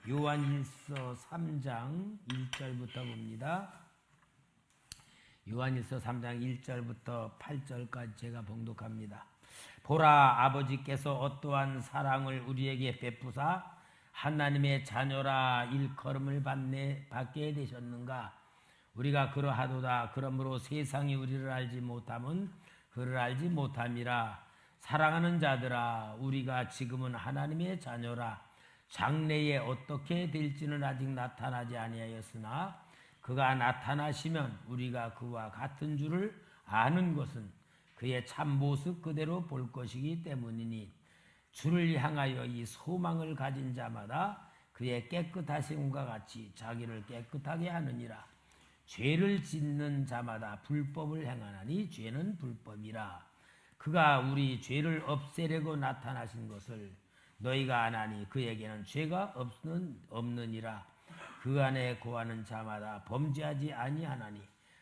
요한일서 3장 1절부터 봅니다. 요한일서 3장 1절부터 8절까지 제가 봉독합니다. 보라, 아버지께서 어떠한 사랑을 우리에게 베푸사 하나님의 자녀라 일컬음을 받게 되셨는가. 우리가 그러하도다. 그러므로 세상이 우리를 알지 못함은 그를 알지 못함이라. 사랑하는 자들아, 우리가 지금은 하나님의 자녀라. 장래에 어떻게 될지는 아직 나타나지 아니하였으나 그가 나타나시면 우리가 그와 같은 줄을 아는 것은 그의 참 모습 그대로 볼 것이기 때문이니, 주를 향하여 이 소망을 가진 자마다 그의 깨끗하심과 같이 자기를 깨끗하게 하느니라. 죄를 짓는 자마다 불법을 행하나니 죄는 불법이라. 그가 우리 죄를 없애려고 나타나신 것을 너희가 아나니 그에게는 죄가 없느니라. 그 안에 거하는 자마다 범죄하지 아니하나니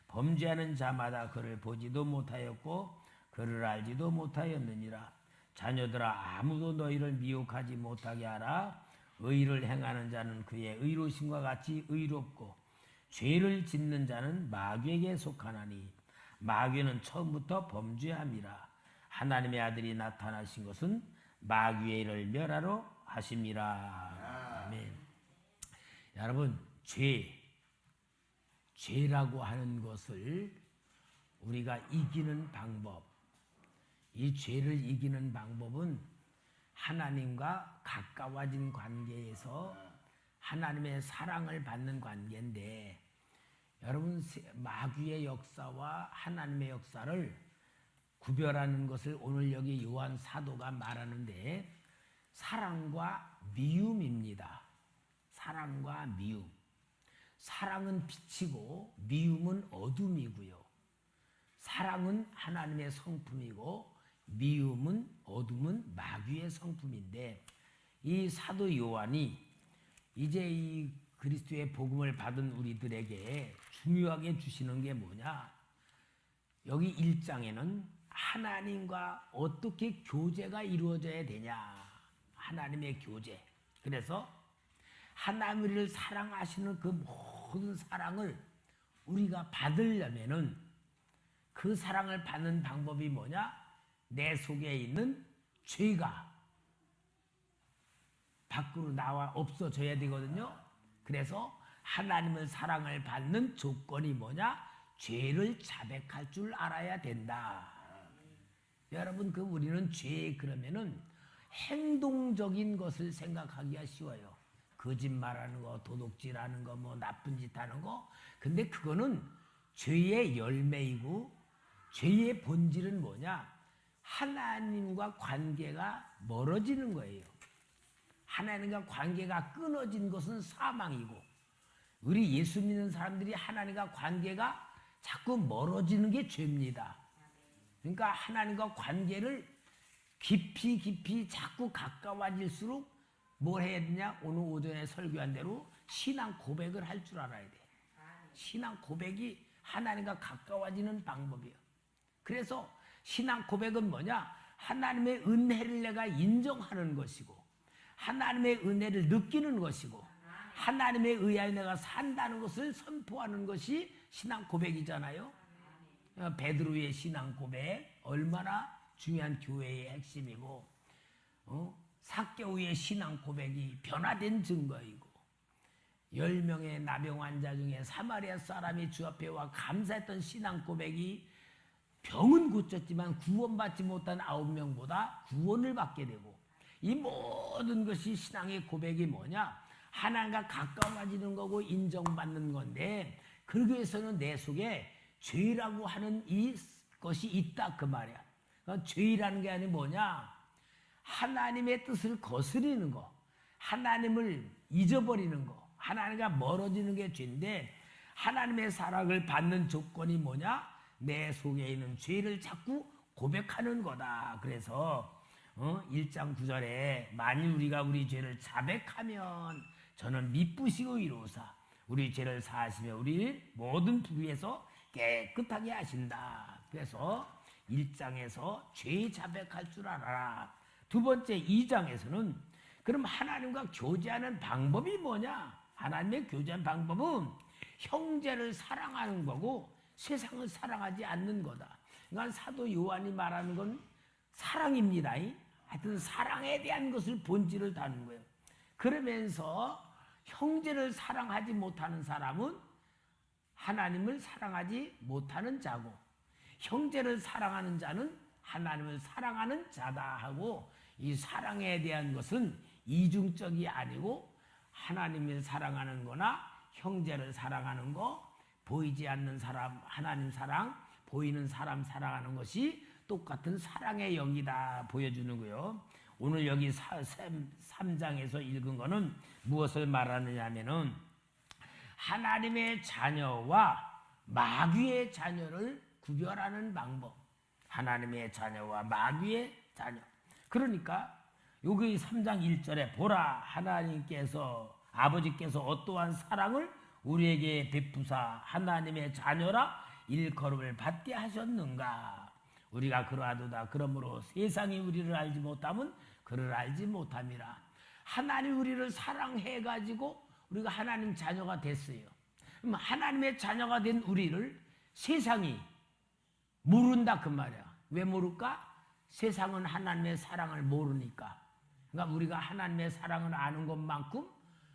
범죄하는 자마다 그를 보지도 못하였고 그를 알지도 못하였느니라. 자녀들아, 아무도 너희를 미혹하지 못하게 하라. 의를 행하는 자는 그의 의로심과 같이 의롭고 죄를 짓는 자는 마귀에게 속하나니 마귀는 처음부터 범죄함이라. 하나님의 아들이 나타나신 것은 마귀의 일을 멸하러 하심이라. 아멘. 여러분, 죄라고 하는 것을 우리가 이기는 방법, 이 죄를 이기는 방법은 하나님과 가까워진 관계에서 하나님의 사랑을 받는 관계인데, 여러분, 마귀의 역사와 하나님의 역사를 구별하는 것을 오늘 여기 요한 사도가 말하는데, 사랑과 미움입니다. 사랑과 미움. 사랑은 빛이고 미움은 어둠이고요. 사랑은 하나님의 성품이고 미움은 어둠은 마귀의 성품인데, 이 사도 요한이 이제 이 그리스도의 복음을 받은 우리들에게 중요하게 주시는 게 뭐냐? 여기 1장에는 하나님과 어떻게 교제가 이루어져야 되냐? 하나님의 교제. 그래서 하나님을 사랑하시는 그 모든 사랑을 우리가 받으려면은 그 사랑을 받는 방법이 뭐냐? 내 속에 있는 죄가 밖으로 나와 없어져야 되거든요. 그래서 하나님의 사랑을 받는 조건이 뭐냐? 죄를 자백할 줄 알아야 된다. 여러분, 우리는 죄 그러면은 행동적인 것을 생각하기가 쉬워요. 거짓말하는 거, 도둑질하는 거, 뭐 나쁜 짓 하는 거. 근데 그거는 죄의 열매이고, 죄의 본질은 뭐냐? 하나님과 관계가 멀어지는 거예요. 하나님과 관계가 끊어진 것은 사망이고, 우리 예수 믿는 사람들이 하나님과 관계가 자꾸 멀어지는 게 죄입니다. 그러니까 하나님과 관계를 깊이 자꾸 가까워질수록 뭘 해야 되냐? 오늘 오전에 설교한 대로 신앙 고백을 할 줄 알아야 돼. 신앙 고백이 하나님과 가까워지는 방법이에요. 그래서 신앙 고백은 뭐냐? 하나님의 은혜를 내가 인정하는 것이고, 하나님의 은혜를 느끼는 것이고, 하나님에 의하여 내가 산다는 것을 선포하는 것이 신앙 고백이잖아요. 베드로의 신앙 고백, 얼마나 중요한 교회의 핵심이고, 삭개오의 신앙 고백이 변화된 증거이고, 10명의 나병 환자 중에 사마리아 사람이 주 앞에 와 감사했던 신앙 고백이 병은 고쳤지만 구원받지 못한 9명보다 구원을 받게 되고, 이 모든 것이 신앙의 고백이 뭐냐? 하나님과 가까워지는 거고 인정받는 건데, 그러기 위해서는 내 속에 죄라고 하는 이것이 있다, 그 말이야. 그러니까 죄라는 게 아니면 뭐냐? 하나님의 뜻을 거스리는 거, 하나님을 잊어버리는 거, 하나님과 멀어지는 게 죄인데, 하나님의 사랑을 받는 조건이 뭐냐? 내 속에 있는 죄를 자꾸 고백하는 거다. 그래서 1장 9절에 만일 우리가 우리 죄를 자백하면 저는 미쁘시고 이로사 우리 죄를 사하시며 우리 모든 불의에서 깨끗하게 하신다. 그래서 1장에서 죄 자백할 줄 알아라. 두 번째 2장에서는 그럼 하나님과 교제하는 방법이 뭐냐? 하나님의 교제하는 방법은 형제를 사랑하는 거고 세상을 사랑하지 않는 거다. 그러니까 사도 요한이 말하는 건 사랑입니다. 하여튼 사랑에 대한 것을 본질을 다는 거예요. 그러면서 형제를 사랑하지 못하는 사람은 하나님을 사랑하지 못하는 자고, 형제를 사랑하는 자는 하나님을 사랑하는 자다 하고, 이 사랑에 대한 것은 이중적이 아니고 하나님을 사랑하는 거나 형제를 사랑하는 거, 보이지 않는 사람 하나님 사랑, 보이는 사람 사랑하는 것이 똑같은 사랑의 영이다 보여주는 거예요. 오늘 여기 3장에서 읽은 거는 무엇을 말하느냐 하면은 하나님의 자녀와 마귀의 자녀를 구별하는 방법. 하나님의 자녀와 마귀의 자녀. 그러니까 여기 3장 1절에 보라, 하나님께서 아버지께서 어떠한 사랑을 우리에게 베푸사 하나님의 자녀라 일컬음을 받게 하셨는가. 우리가 그러하도다. 그러므로 세상이 우리를 알지 못하면 그를 알지 못함이라. 하나님 우리를 사랑해가지고 우리가 하나님 자녀가 됐어요. 그럼 하나님의 자녀가 된 우리를 세상이 모른다 그 말이야. 왜 모를까? 세상은 하나님의 사랑을 모르니까. 그러니까 우리가 하나님의 사랑을 아는 것만큼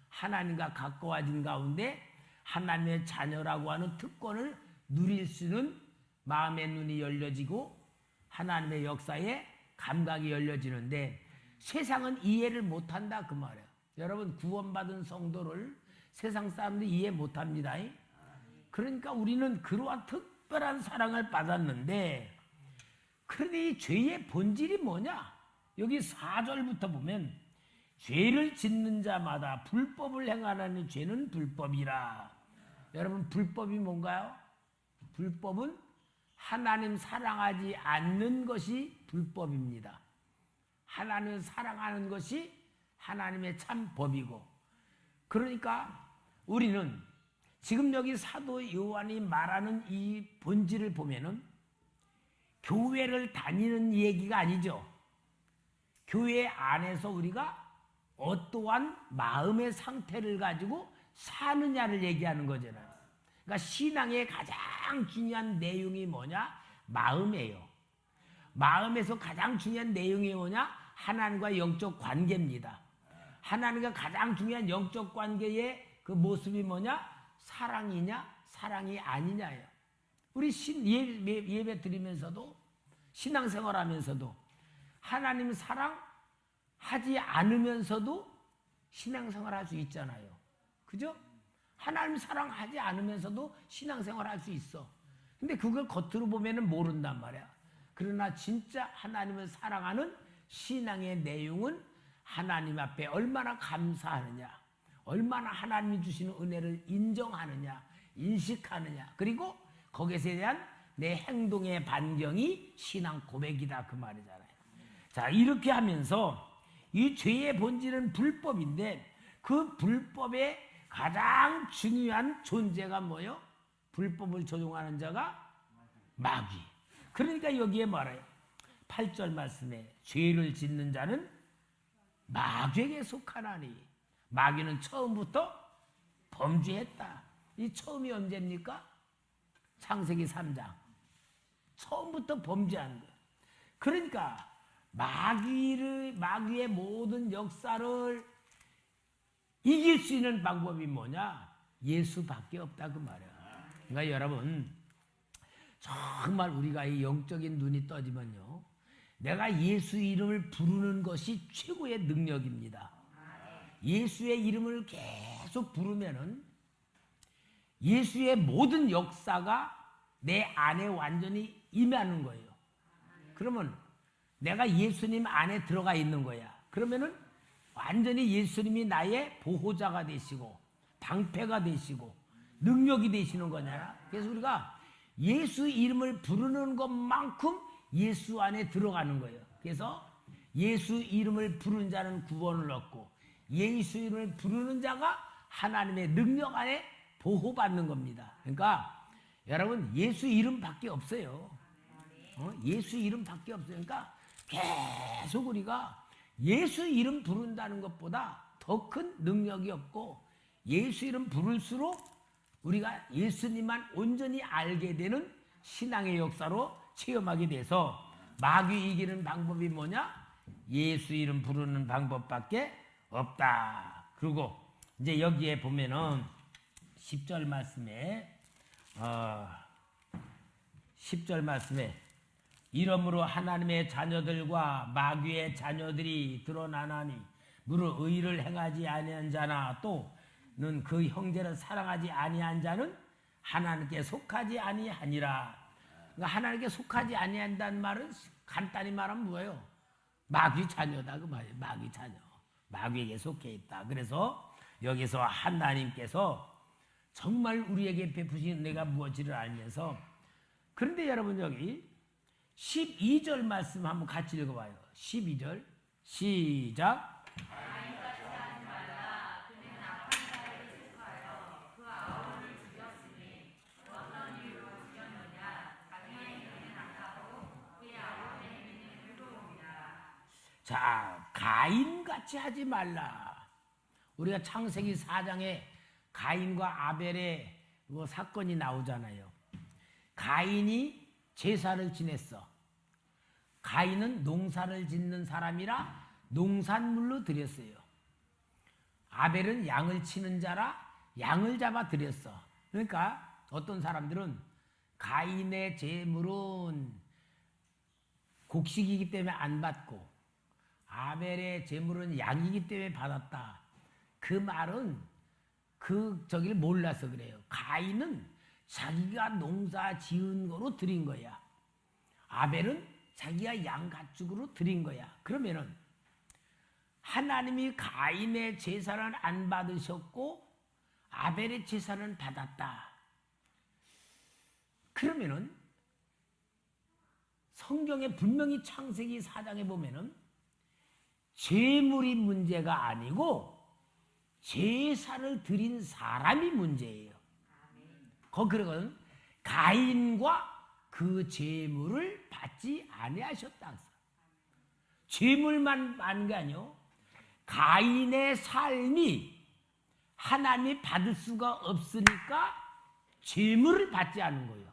하나님과 가까워진 가운데 하나님의 자녀라고 하는 특권을 누릴 수는 마음의 눈이 열려지고 하나님의 역사에 감각이 열려지는데 세상은 이해를 못한다 그 말이에요. 여러분, 구원받은 성도를 세상 사람들이 이해 못합니다. 그러니까 우리는 그러한 특별한 사랑을 받았는데, 그런데 이 죄의 본질이 뭐냐? 여기 4절부터 보면 죄를 짓는 자마다 불법을 행하는 죄는 불법이라. 여러분, 불법이 뭔가요? 불법은 하나님 사랑하지 않는 것이 불법입니다. 하나님을 사랑하는 것이 하나님의 참 법이고, 그러니까 우리는 지금 여기 사도 요한이 말하는 이 본질을 보면은 교회를 다니는 얘기가 아니죠. 교회 안에서 우리가 어떠한 마음의 상태를 가지고 사느냐를 얘기하는 거잖아요. 그러니까 신앙의 가장 중요한 내용이 뭐냐? 마음이에요. 마음에서 가장 중요한 내용이 뭐냐? 하나님과 영적 관계입니다. 하나님과 가장 중요한 영적 관계의 그 모습이 뭐냐? 사랑이냐? 사랑이 아니냐예요. 우리 예배 드리면서도 신앙생활 하면서도 하나님 사랑하지 않으면서도 신앙생활 할 수 있잖아요. 그죠? 하나님 사랑하지 않으면서도 신앙생활 할 수 있어. 근데 그걸 겉으로 보면은 모른단 말이야. 그러나 진짜 하나님을 사랑하는 신앙의 내용은 하나님 앞에 얼마나 감사하느냐, 얼마나 하나님이 주시는 은혜를 인정하느냐, 인식하느냐, 그리고 거기에 대한 내 행동의 반경이 신앙 고백이다 그 말이잖아요. 자, 이렇게 하면서 이 죄의 본질은 불법인데 그 불법의 가장 중요한 존재가 뭐예요? 불법을 조종하는 자가 마귀. 그러니까 여기에 말해요. 8절 말씀에 죄를 짓는 자는 마귀에게 속하나니. 마귀는 처음부터 범죄했다. 이 처음이 언제입니까? 창세기 3장. 처음부터 범죄한 거예요. 그러니까 마귀의 모든 역사를 이길 수 있는 방법이 뭐냐? 예수밖에 없다 그 말이야. 그러니까 여러분, 정말 우리가 이 영적인 눈이 떠지면요, 내가 예수 이름을 부르는 것이 최고의 능력입니다. 예수의 이름을 계속 부르면은 예수의 모든 역사가 내 안에 완전히 임하는 거예요. 그러면 내가 예수님 안에 들어가 있는 거야. 그러면은 완전히 예수님이 나의 보호자가 되시고 방패가 되시고 능력이 되시는 거냐. 그래서 우리가 예수 이름을 부르는 것만큼 예수 안에 들어가는 거예요. 그래서 예수 이름을 부르는 자는 구원을 얻고 예수 이름을 부르는 자가 하나님의 능력 안에 보호받는 겁니다. 그러니까 여러분, 예수 이름밖에 없어요. 예수 이름밖에 없어요. 그러니까 계속 우리가 예수 이름 부른다는 것보다 더 큰 능력이 없고, 예수 이름 부를수록 우리가 예수님만 온전히 알게 되는 신앙의 역사로 체험하게 돼서, 마귀 이기는 방법이 뭐냐? 예수 이름 부르는 방법밖에 없다. 그리고 이제 여기에 보면은 10절 말씀에 10절 말씀에 이러므로 하나님의 자녀들과 마귀의 자녀들이 드러나나니 무릇 의를 행하지 아니한 자나 또는 그 형제를 사랑하지 아니한 자는 하나님께 속하지 아니하니라. 그러니까 하나님께 속하지 아니한다는 말은 간단히 말하면 뭐예요? 마귀 자녀다 그 말이에요. 마귀 자녀. 마귀에게 속해 있다. 그래서 여기서 하나님께서 정말 우리에게 베푸신 내가 무엇인지를 알면서, 그런데 여러분 여기 12절 말씀 한번 같이 읽어봐요. 12절 시작. 자, 가인같이 하지 말라. 우리가 창세기 4장에 가인과 아벨의 사건이 나오잖아요. 가인이 제사를 지냈어. 가인은 농사를 짓는 사람이라 농산물로 드렸어요. 아벨은 양을 치는 자라 양을 잡아 드렸어. 그러니까 어떤 사람들은 가인의 제물은 곡식이기 때문에 안 받고 아벨의 제물은 양이기 때문에 받았다. 그 말은 저기를 몰라서 그래요. 가인은 자기가 농사 지은 거로 드린 거야. 아벨은 자기가 양 가축으로 드린 거야. 그러면은 하나님이 가인의 제사는 안 받으셨고 아벨의 제사는 받았다. 그러면은 성경에 분명히 창세기 4장에 보면은 제물이 문제가 아니고 제사를 드린 사람이 문제예요. 거기는 가인과 그 제물을 받지 아니하셨다. 제물만 받는 게 아니요, 가인의 삶이 하나님이 받을 수가 없으니까 제물을 받지 않는 거예요.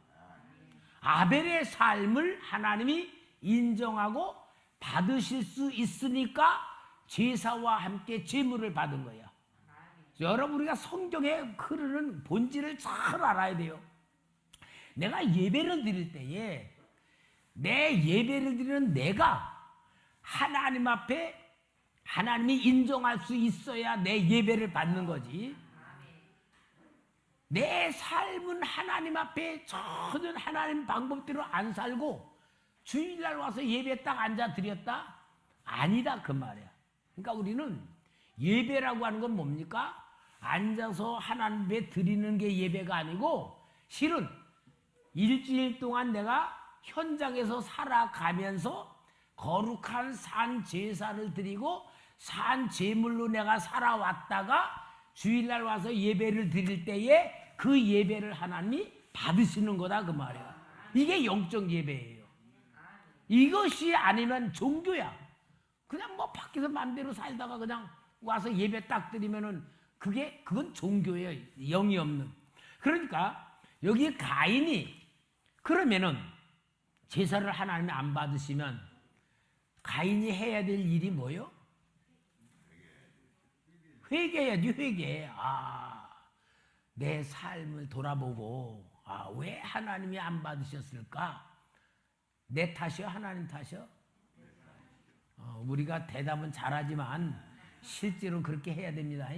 아벨의 삶을 하나님이 인정하고 받으실 수 있으니까 제사와 함께 제물을 받은 거예요. 여러분, 우리가 성경에 흐르는 본질을 잘 알아야 돼요. 내가 예배를 드릴 때에 내 예배를 드리는 내가 하나님 앞에 하나님이 인정할 수 있어야 내 예배를 받는 거지. 내 삶은 하나님 앞에 전혀 하나님 방법대로 안 살고 주일날 와서 예배 딱 앉아 드렸다? 아니다 그 말이야. 그러니까 우리는 예배라고 하는 건 뭡니까? 앉아서 하나님 앞에 드리는 게 예배가 아니고, 실은 일주일 동안 내가 현장에서 살아가면서 거룩한 산 제사를 드리고 산 제물로 내가 살아왔다가 주일날 와서 예배를 드릴 때에 그 예배를 하나님이 받으시는 거다 그 말이야. 이게 영적 예배예요. 이것이 아니면 종교야. 그냥 뭐 밖에서 마음대로 살다가 그냥 와서 예배 딱 드리면은 그건 종교예요. 영이 없는. 그러니까 여기 가인이 그러면은 제사를 하나님이 안 받으시면 가인이 해야 될 일이 뭐요? 회개해야지, 회개. 내 삶을 돌아보고 왜 하나님이 안 받으셨을까? 내 탓이요? 하나님 탓이요? 우리가 대답은 잘하지만 실제로 그렇게 해야 됩니다.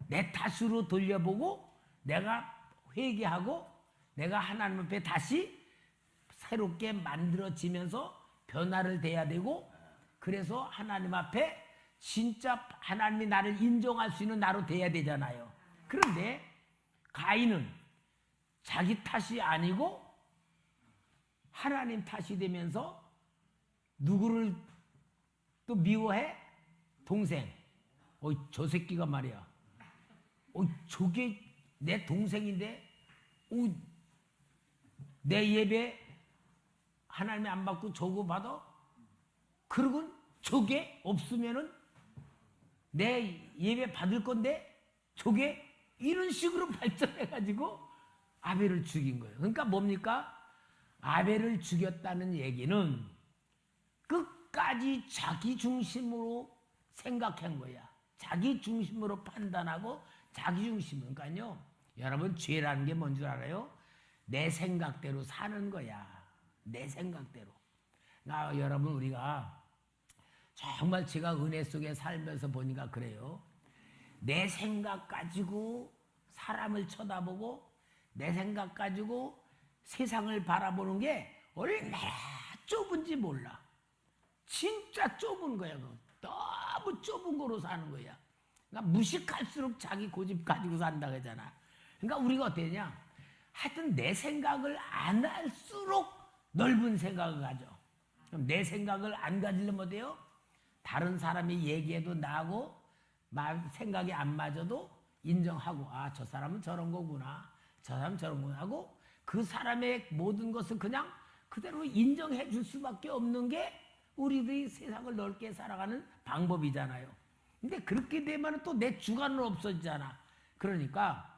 내 탓으로 돌려보고 내가 회개하고 내가 하나님 앞에 다시 새롭게 만들어지면서 변화를 돼야 되고, 그래서 하나님 앞에 진짜 하나님이 나를 인정할 수 있는 나로 돼야 되잖아요. 그런데 가인은 자기 탓이 아니고 하나님 탓이 되면서 누구를 또 미워해? 동생. 저 새끼가 말이야. 저게 내 동생인데 내 예배 하나님이 안 받고 저거 받아? 그러고 조개 없으면은 내 예배 받을 건데 조개 이런 식으로 발전해가지고 아벨을 죽인 거예요. 그러니까 뭡니까? 아벨을 죽였다는 얘기는 끝까지 자기 중심으로 생각한 거야. 자기 중심으로 판단하고 자기 중심으로. 그러니까요, 여러분 죄라는 게 뭔 줄 알아요? 내 생각대로 사는 거야. 내 생각대로. 여러분 우리가 정말 제가 은혜 속에 살면서 보니까 그래요. 내 생각 가지고 사람을 쳐다보고 내 생각 가지고 세상을 바라보는 게 얼마나 좁은지 몰라. 진짜 좁은 거야. 너무 좁은 거로 사는 거야. 그러니까 무식할수록 자기 고집 가지고 산다고 하잖아. 그러니까 우리가 어때냐? 하여튼 내 생각을 안 할수록 넓은 생각을 가져. 그럼 내 생각을 안 가지려면 어때요? 다른 사람이 얘기해도 나하고 생각이 안 맞아도 인정하고, 아, 저 사람은 저런 거구나, 저 사람은 저런 거구나 하고 그 사람의 모든 것을 그냥 그대로 인정해 줄 수밖에 없는 게 우리들이 세상을 넓게 살아가는 방법이잖아요. 근데 그렇게 되면 또 내 주관은 없어지잖아. 그러니까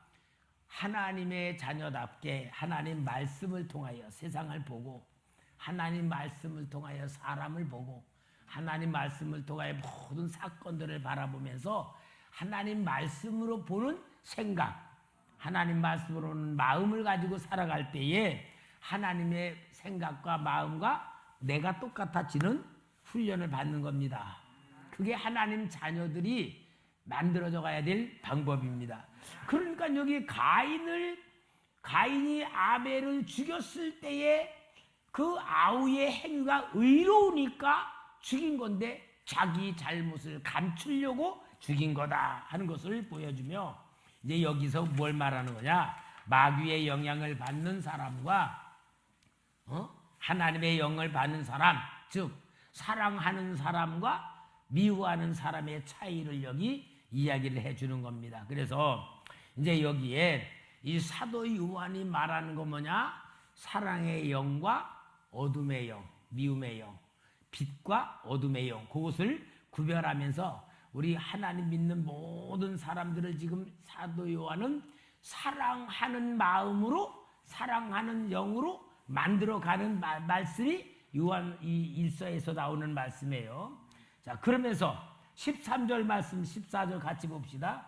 하나님의 자녀답게 하나님 말씀을 통하여 세상을 보고, 하나님 말씀을 통하여 사람을 보고, 하나님 말씀을 통하여 모든 사건들을 바라보면서 하나님 말씀으로 보는 생각, 하나님 말씀으로 보는 마음을 가지고 살아갈 때에 하나님의 생각과 마음과 내가 똑같아지는 훈련을 받는 겁니다. 그게 하나님 자녀들이 만들어져 가야 될 방법입니다. 그러니까 여기 가인이 아벨을 죽였을 때에 그 아우의 행위가 의로우니까 죽인 건데 자기 잘못을 감추려고 죽인 거다 하는 것을 보여주며, 이제 여기서 뭘 말하는 거냐? 마귀의 영향을 받는 사람과 하나님의 영을 받는 사람, 즉 사랑하는 사람과 미워하는 사람의 차이를 여기 이야기를 해주는 겁니다. 그래서 이제 여기에 이 사도 요한이 말하는 거 뭐냐? 사랑의 영과 어둠의 영, 미움의 영, 빛과 어둠의 영, 그것을 구별하면서 우리 하나님 믿는 모든 사람들을 지금 사도 요한은 사랑하는 마음으로, 사랑하는 영으로 만들어가는 말씀이 요한 이 일서에서 나오는 말씀이에요. 자, 그러면서 13절 말씀 14절 같이 봅시다.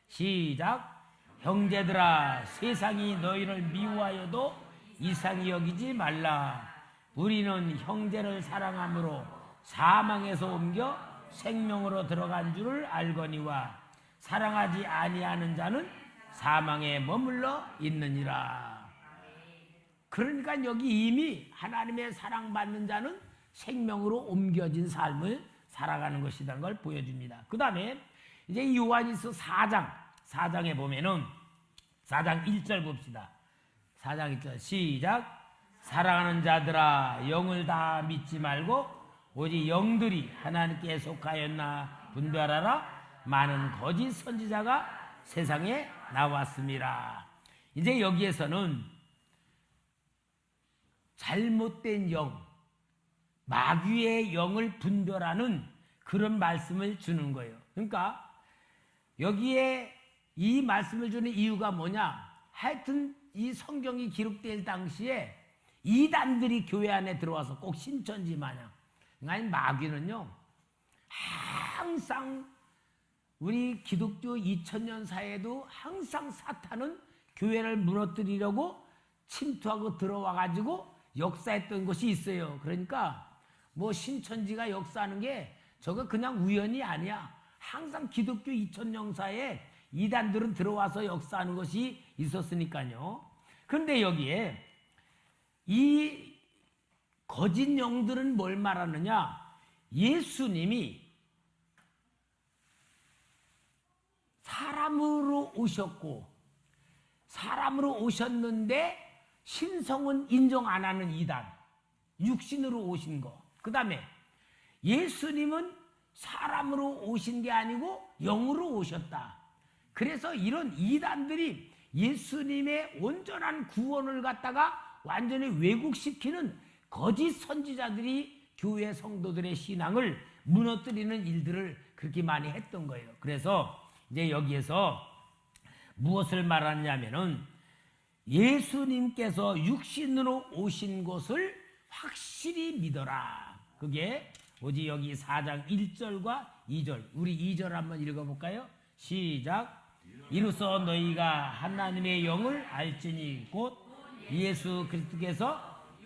시작. 형제들아, 세상이 너희를 미워하여도 이상히 여기지 말라. 우리는 형제를 사랑함으로 사망에서 옮겨 생명으로 들어간 줄을 알거니와 사랑하지 아니하는 자는 사망에 머물러 있느니라. 그러니까 여기 이미 하나님의 사랑받는 자는 생명으로 옮겨진 삶을 살아가는 것이라는 걸 보여줍니다. 그 다음에 이제 요한일서 4장에 보면은 4장 1절 봅시다. 4장 1절 시작. 사랑하는 자들아, 영을 다 믿지 말고 오직 영들이 하나님께 속하였나 분별하라. 많은 거짓 선지자가 세상에 나왔습니다. 이제 여기에서는 잘못된 영, 마귀의 영을 분별하는 그런 말씀을 주는 거예요. 그러니까 여기에 이 말씀을 주는 이유가 뭐냐? 하여튼 이 성경이 기록될 당시에 이단들이 교회 안에 들어와서 꼭 신천지 마냥, 아니 마귀는요 항상 우리 기독교 2000년 사회에도 항상 사탄은 교회를 무너뜨리려고 침투하고 들어와 가지고 역사했던 것이 있어요. 그러니까 뭐 신천지가 역사하는 게 저거 그냥 우연이 아니야. 항상 기독교 2000년 사회에 이단들은 들어와서 역사하는 것이 있었으니까요. 그런데 여기에 이 거짓 영들은 뭘 말하느냐? 예수님이 사람으로 오셨고 사람으로 오셨는데 신성은 인정 안 하는 이단, 육신으로 오신 거. 그 다음에 예수님은 사람으로 오신 게 아니고 영으로 오셨다. 그래서 이런 이단들이 예수님의 온전한 구원을 갖다가 완전히 왜곡시키는 거짓 선지자들이 교회 성도들의 신앙을 무너뜨리는 일들을 그렇게 많이 했던 거예요. 그래서 이제 여기에서 무엇을 말하냐면은 예수님께서 육신으로 오신 것을 확실히 믿어라. 그게 오직 여기 4장 1절과 2절. 우리 2절 한번 읽어볼까요? 시작. 이로써 너희가 하나님의 영을 알지니 곧 예수 그리스도께서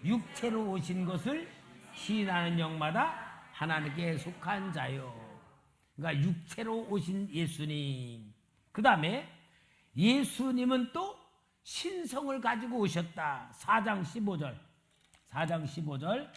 육체로 오신 것을 시인하는 영마다 하나님께 속한 자요. 그러니까 육체로 오신 예수님. 그 다음에 예수님은 또 신성을 가지고 오셨다. 4장 15절. 4장 15절.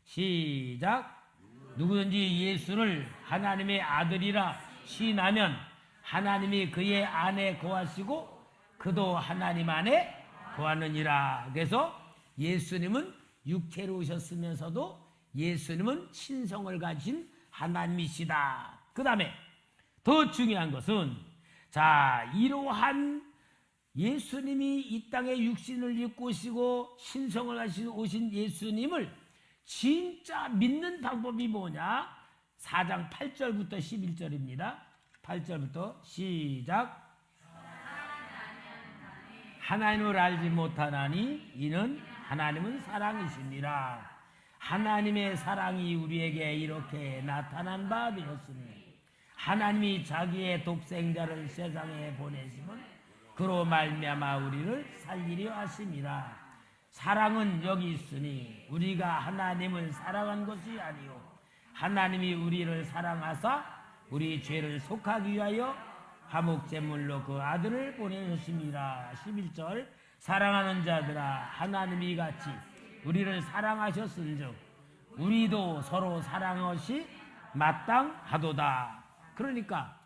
시작. 누구든지 예수를 하나님의 아들이라 시인하면 하나님이 그의 안에 거하시고 그도 하나님 안에 거하느니라. 그래서 예수님은 육체로 오셨으면서도 예수님은 신성을 가진 하나님이시다. 그 다음에 더 중요한 것은 자, 이러한 예수님이 이 땅에 육신을 입고 오시고 신성을 가지고 오신 예수님을 진짜 믿는 방법이 뭐냐? 4장 8절부터 11절입니다. 8절부터 시작. 하나님을 알지 못하나니 이는 하나님은 사랑이시니라. 하나님의 사랑이 우리에게 이렇게 나타난 바 되었으니 하나님이 자기의 독생자를 세상에 보내심은 그로 말미암아 우리를 살리려 하심이라. 사랑은 여기 있으니 우리가 하나님을 사랑한 것이 아니요 하나님이 우리를 사랑하사 우리 죄를 속하기 위하여 화목제물로 그 아들을 보내셨습니다. 11절. 사랑하는 자들아 하나님이 같이 우리를 사랑하셨은즉 우리도 서로 사랑하시 마땅하도다. 그러니까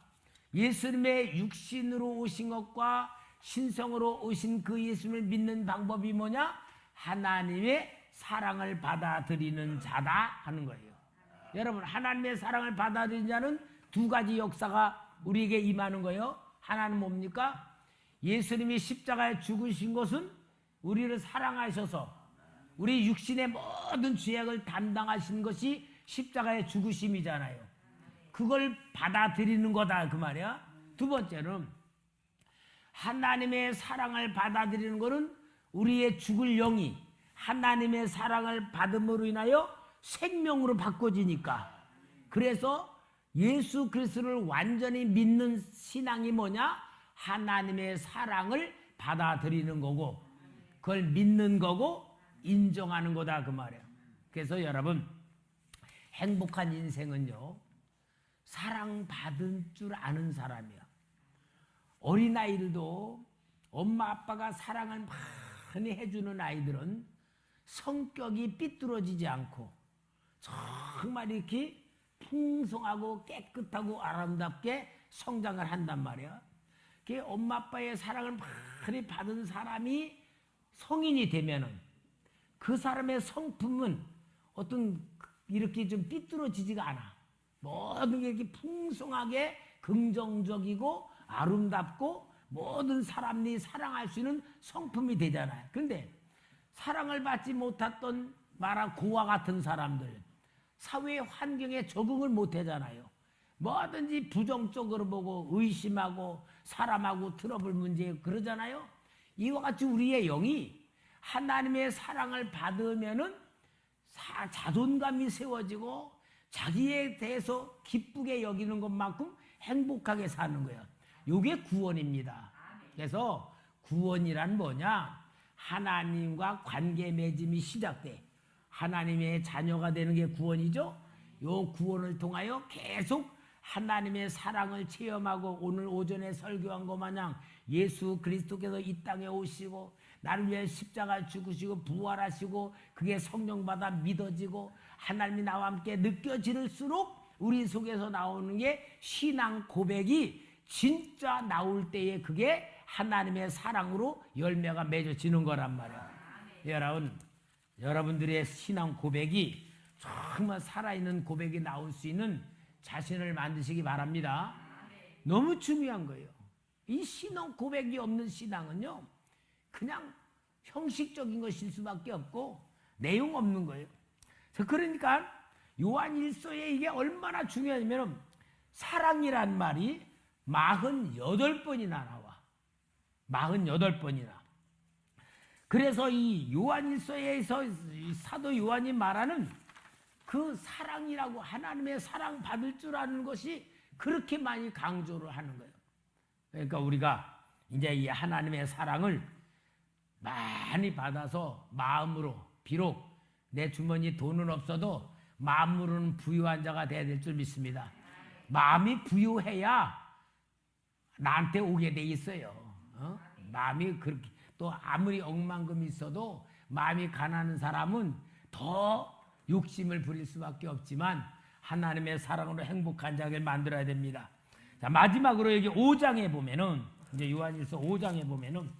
예수님의 육신으로 오신 것과 신성으로 오신 그 예수님을 믿는 방법이 뭐냐? 하나님의 사랑을 받아들이는 자다 하는 거예요. 여러분, 하나님의 사랑을 받아들이는 자는 두 가지 역사가 우리에게 임하는 거예요. 하나는 뭡니까? 예수님이 십자가에 죽으신 것은 우리를 사랑하셔서 우리 육신의 모든 죄악을 담당하신 것이 십자가의 죽으심이잖아요. 그걸 받아들이는 거다 그 말이야. 두 번째는 하나님의 사랑을 받아들이는 것은 우리의 죽을 영이 하나님의 사랑을 받음으로 인하여 생명으로 바꿔지니까. 그래서 예수 그리스도를 완전히 믿는 신앙이 뭐냐? 하나님의 사랑을 받아들이는 거고 그걸 믿는 거고 인정하는 거다 그 말이에요. 그래서 여러분, 행복한 인생은요 사랑받은 줄 아는 사람이야. 어린아이들도 엄마 아빠가 사랑을 많이 해주는 아이들은 성격이 삐뚤어지지 않고 정말 이렇게 풍성하고 깨끗하고 아름답게 성장을 한단 말이야. 엄마 아빠의 사랑을 많이 받은 사람이 성인이 되면은 그 사람의 성품은 어떤 이렇게 좀 삐뚤어지지가 않아. 모든 게 이렇게 풍성하게 긍정적이고 아름답고 모든 사람이 사랑할 수 있는 성품이 되잖아요. 그런데 사랑을 받지 못했던 말한 고와 같은 사람들, 사회 환경에 적응을 못 하잖아요. 뭐든지 부정적으로 보고 의심하고 사람하고 트러블 문제 그러잖아요. 이와 같이 우리의 영이 하나님의 사랑을 받으면은 자존감이 세워지고 자기에 대해서 기쁘게 여기는 것만큼 행복하게 사는 거예요. 이게 구원입니다. 그래서 구원이란 뭐냐? 하나님과 관계 맺음이 시작돼. 하나님의 자녀가 되는 게 구원이죠. 요 구원을 통하여 계속 하나님의 사랑을 체험하고 오늘 오전에 설교한 것 마냥 예수 그리스도께서 이 땅에 오시고 나를 위해 십자가 죽으시고 부활하시고 그게 성령받아 믿어지고 하나님이 나와 함께 느껴질수록 우리 속에서 나오는 게 신앙 고백이 진짜 나올 때에 그게 하나님의 사랑으로 열매가 맺어지는 거란 말이야. 여러분, 여러분들의 신앙 고백이 정말 살아있는 고백이 나올 수 있는 자신을 만드시기 바랍니다. 너무 중요한 거예요. 이 신앙 고백이 없는 신앙은요 그냥 형식적인 것일 수밖에 없고 내용 없는 거예요. 그러니까 요한일서에 이게 얼마나 중요하냐면 사랑이란 말이 48번이나 나와. 48번이나. 그래서 이 요한일서에서 사도 요한이 말하는 그 사랑이라고 하나님의 사랑 받을 줄 아는 것이 그렇게 많이 강조를 하는 거예요. 그러니까 우리가 이제 이 하나님의 사랑을 많이 받아서 마음으로, 비록 내 주머니 돈은 없어도 마음으로는 부유한 자가 돼야 될 줄 믿습니다. 마음이 부유해야 나한테 오게 돼 있어요. 마음이 그렇게, 또 아무리 억만금이 있어도 마음이 가난한 사람은 더 욕심을 부릴 수밖에 없지만 하나님의 사랑으로 행복한 자를 만들어야 됩니다. 자, 마지막으로 여기 5장에 보면은, 이제 요한일서 5장에 보면은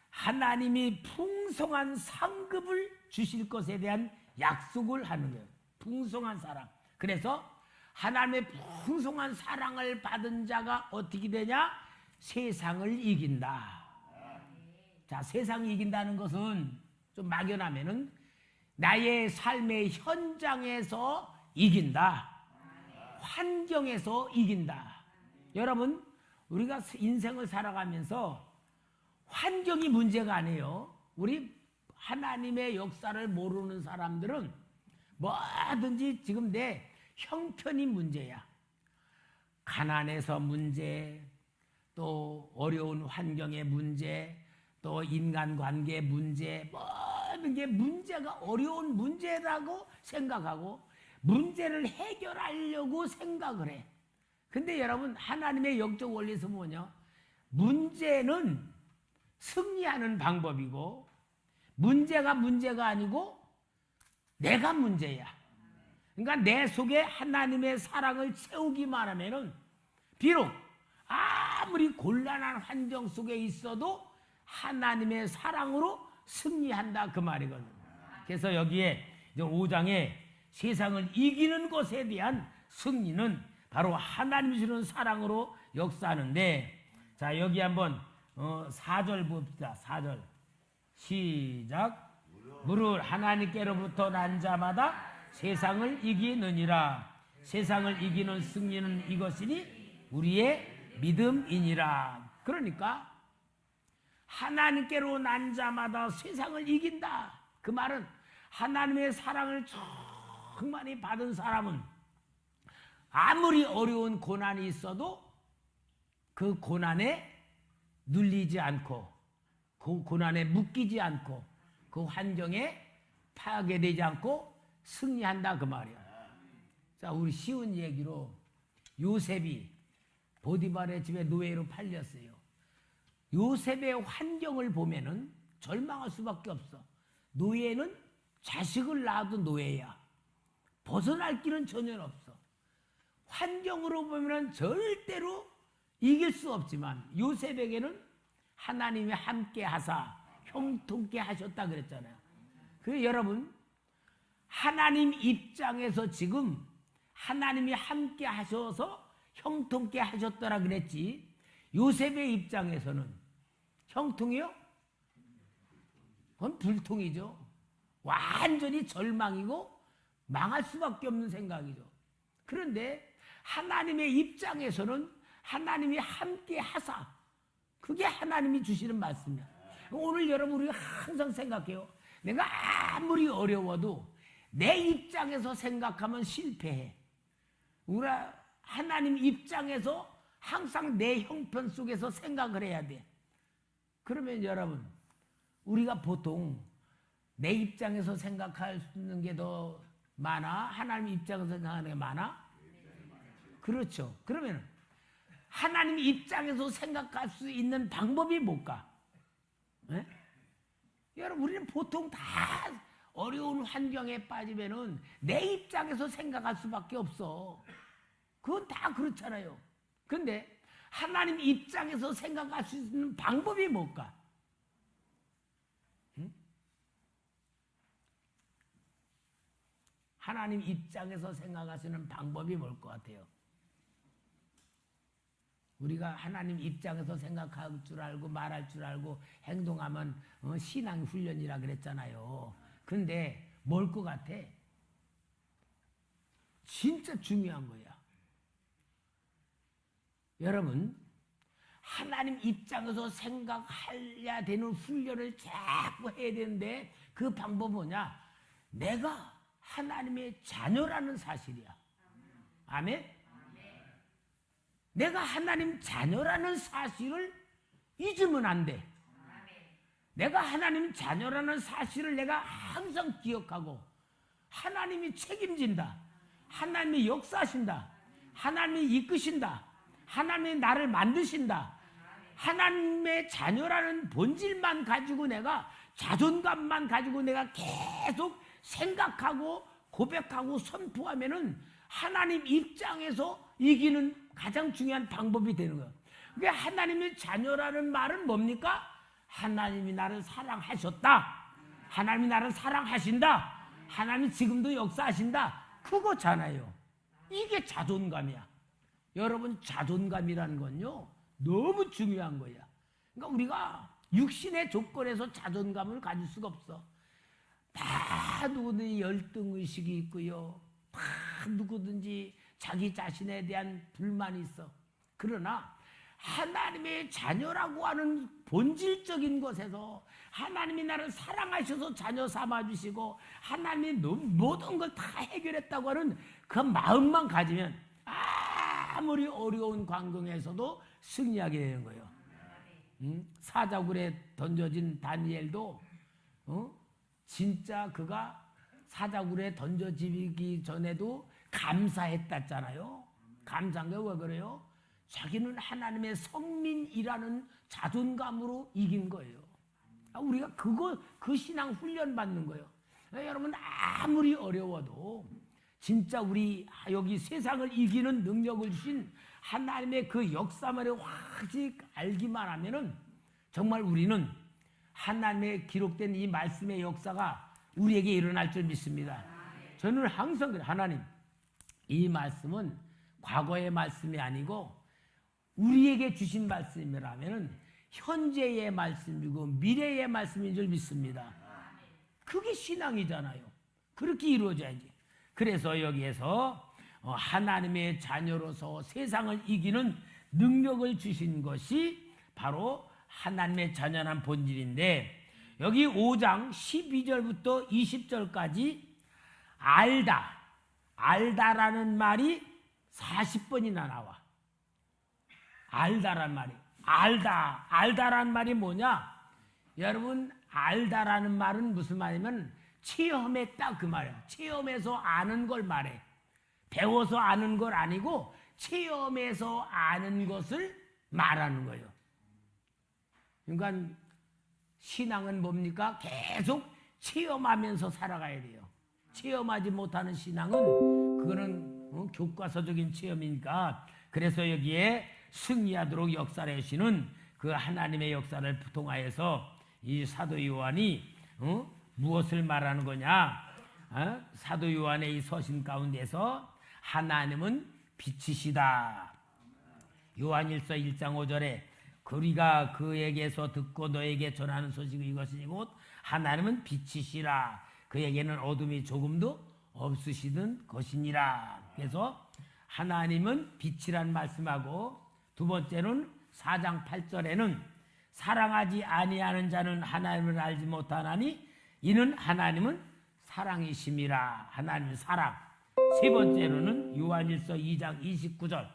하나님이 풍성한 상급을 주실 것에 대한 약속을 하는 거예요. 풍성한 사랑. 그래서 하나님의 풍성한 사랑을 받은 자가 어떻게 되냐? 세상을 이긴다. 자, 세상을 이긴다는 것은 좀 막연하면은 나의 삶의 현장에서 이긴다. 환경에서 이긴다. 여러분, 우리가 인생을 살아가면서 환경이 문제가 아니에요. 우리 하나님의 역사를 모르는 사람들은 뭐든지 지금 내 형편이 문제야. 가난해서 문제, 또 어려운 환경의 문제, 또 인간관계 문제, 모든 게 문제가 어려운 문제라고 생각하고 문제를 해결하려고 생각을 해. 근데 여러분, 하나님의 영적 원리에서 뭐냐? 문제는 승리하는 방법이고 문제가 아니고 내가 문제야. 그러니까 내 속에 하나님의 사랑을 채우기만 하면은 비록 아무리 곤란한 환경 속에 있어도 하나님의 사랑으로 승리한다, 그 말이거든요. 그래서 여기에 이제 5장에 세상을 이기는 것에 대한 승리는 바로 하나님이 주는 사랑으로 역사하는데, 자, 여기 한번 4절 봅시다. 4절 시작. 무릇 하나님께로부터 난 자마다 세상을 이기느니라. 세상을 이기는 승리는 이것이니 우리의 믿음이니라. 그러니까 하나님께로 난 자마다 세상을 이긴다. 그 말은 하나님의 사랑을 충만히 받은 사람은 아무리 어려운 고난이 있어도 그 고난에 눌리지 않고, 그 고난에 묶이지 않고, 그 환경에 파괴되지 않고 승리한다, 그 말이야. 자, 우리 쉬운 얘기로 요셉이 보디발의 집에 노예로 팔렸어요. 요셉의 환경을 보면은 절망할 수밖에 없어. 노예는 자식을 낳아도 노예야. 벗어날 길은 전혀 없어. 환경으로 보면은 절대로 이길 수 없지만 요셉에게는 하나님이 함께 하사 형통케 하셨다 그랬잖아요. 그 여러분, 하나님 입장에서 지금 하나님이 함께 하셔서 형통케 하셨더라 그랬지, 요셉의 입장에서는 형통이요? 그건 불통이죠. 완전히 절망이고 망할 수밖에 없는 생각이죠. 그런데 하나님의 입장에서는 하나님이 함께 하사, 그게 하나님이 주시는 말씀이야. 오늘 여러분, 우리가 항상 생각해요. 내가 아무리 어려워도 내 입장에서 생각하면 실패해. 우리가 하나님 입장에서 항상 내 형편 속에서 생각을 해야 돼. 그러면 여러분, 우리가 보통 내 입장에서 생각할 수 있는 게 더 많아? 하나님 입장에서 생각하는 게 많아? 그렇죠. 그러면 하나님 입장에서 생각할 수 있는 방법이 뭘까? 네? 여러분, 우리는 보통 다 어려운 환경에 빠지면은 내 입장에서 생각할 수밖에 없어. 그건 다 그렇잖아요. 근데 하나님 입장에서 생각할 수 있는 방법이 뭘까? 응? 하나님 입장에서 생각하시는 방법이 뭘 것 같아요? 우리가 하나님 입장에서 생각할 줄 알고 말할 줄 알고 행동하면 신앙 훈련이라 그랬잖아요. 근데 뭘 것 같아? 진짜 중요한 거야. 여러분, 하나님 입장에서 생각해야 되는 훈련을 자꾸 해야 되는데 그 방법은 뭐냐? 내가 하나님의 자녀라는 사실이야. 아멘? 내가 하나님 자녀라는 사실을 잊으면 안 돼. 내가 하나님 자녀라는 사실을 내가 항상 기억하고 하나님이 책임진다. 하나님이 역사하신다. 하나님이 이끄신다. 하나님이 나를 만드신다. 하나님의 자녀라는 본질만 가지고 내가 자존감만 가지고 내가 계속 생각하고 고백하고 선포하면은 하나님 입장에서 이기는 가장 중요한 방법이 되는 거예요. 그게 하나님의 자녀라는 말은 뭡니까? 하나님이 나를 사랑하셨다. 하나님이 나를 사랑하신다. 하나님이 지금도 역사하신다. 그거잖아요. 이게 자존감이야. 여러분, 자존감이라는 건요 너무 중요한 거야. 그러니까 우리가 육신의 조건에서 자존감을 가질 수가 없어. 다 누구든지 열등의식이 있고요. 다 누구든지 자기 자신에 대한 불만이 있어. 그러나 하나님의 자녀라고 하는 본질적인 것에서 하나님이 나를 사랑하셔서 자녀 삼아주시고 하나님이 모든 걸 다 해결했다고 하는 그 마음만 가지면 아무리 어려운 광경에서도 승리하게 되는 거예요. 사자굴에 던져진 다니엘도 진짜 그가 사자굴에 던져지기 전에도 감사했다잖아요. 감사한 게 왜 그래요? 자기는 하나님의 성민이라는 자존감으로 이긴 거예요. 우리가 그 신앙 훈련 받는 거예요. 여러분, 아무리 어려워도 진짜 우리 여기 세상을 이기는 능력을 주신 하나님의 그 역사만을 확실히 알기만 하면은 정말 우리는 하나님의 기록된 이 말씀의 역사가 우리에게 일어날 줄 믿습니다. 저는 항상 그래요. 하나님, 이 말씀은 과거의 말씀이 아니고 우리에게 주신 말씀이라면 현재의 말씀이고 미래의 말씀인 줄 믿습니다. 그게 신앙이잖아요. 그렇게 이루어져야지. 그래서 여기에서 하나님의 자녀로서 세상을 이기는 능력을 주신 것이 바로 하나님의 자녀란 본질인데, 여기 5장 12절부터 20절까지 알다라는 말이 40번이나 나와. 알다란 말이. 알다란 말이 뭐냐? 여러분, 알다라는 말은 무슨 말이냐면 체험했다 그 말이야. 체험해서 아는 걸 말해. 배워서 아는 걸 아니고 체험해서 아는 것을 말하는 거예요. 그러니까 신앙은 뭡니까? 계속 체험하면서 살아가야 돼요. 체험하지 못하는 신앙은 그거는 교과서적인 체험이니까. 그래서 여기에 승리하도록 역사를 하시는 그 하나님의 역사를 통하여서 이 사도 요한이 무엇을 말하는 거냐? 사도 요한의 이 서신 가운데서 하나님은 빛이시다. 요한일서 1장 5절에 우리가 그에게서 듣고 너에게 전하는 소식이 이것이니 곧 하나님은 빛이시라. 그에게는 어둠이 조금도 없으시던 것이니라. 그래서 하나님은 빛이란 말씀하고, 두 번째는 4장 8절에는 사랑하지 아니하는 자는 하나님을 알지 못하나니 이는 하나님은 사랑이심이라. 하나님은 사랑. 세 번째로는 요한일서 2장 29절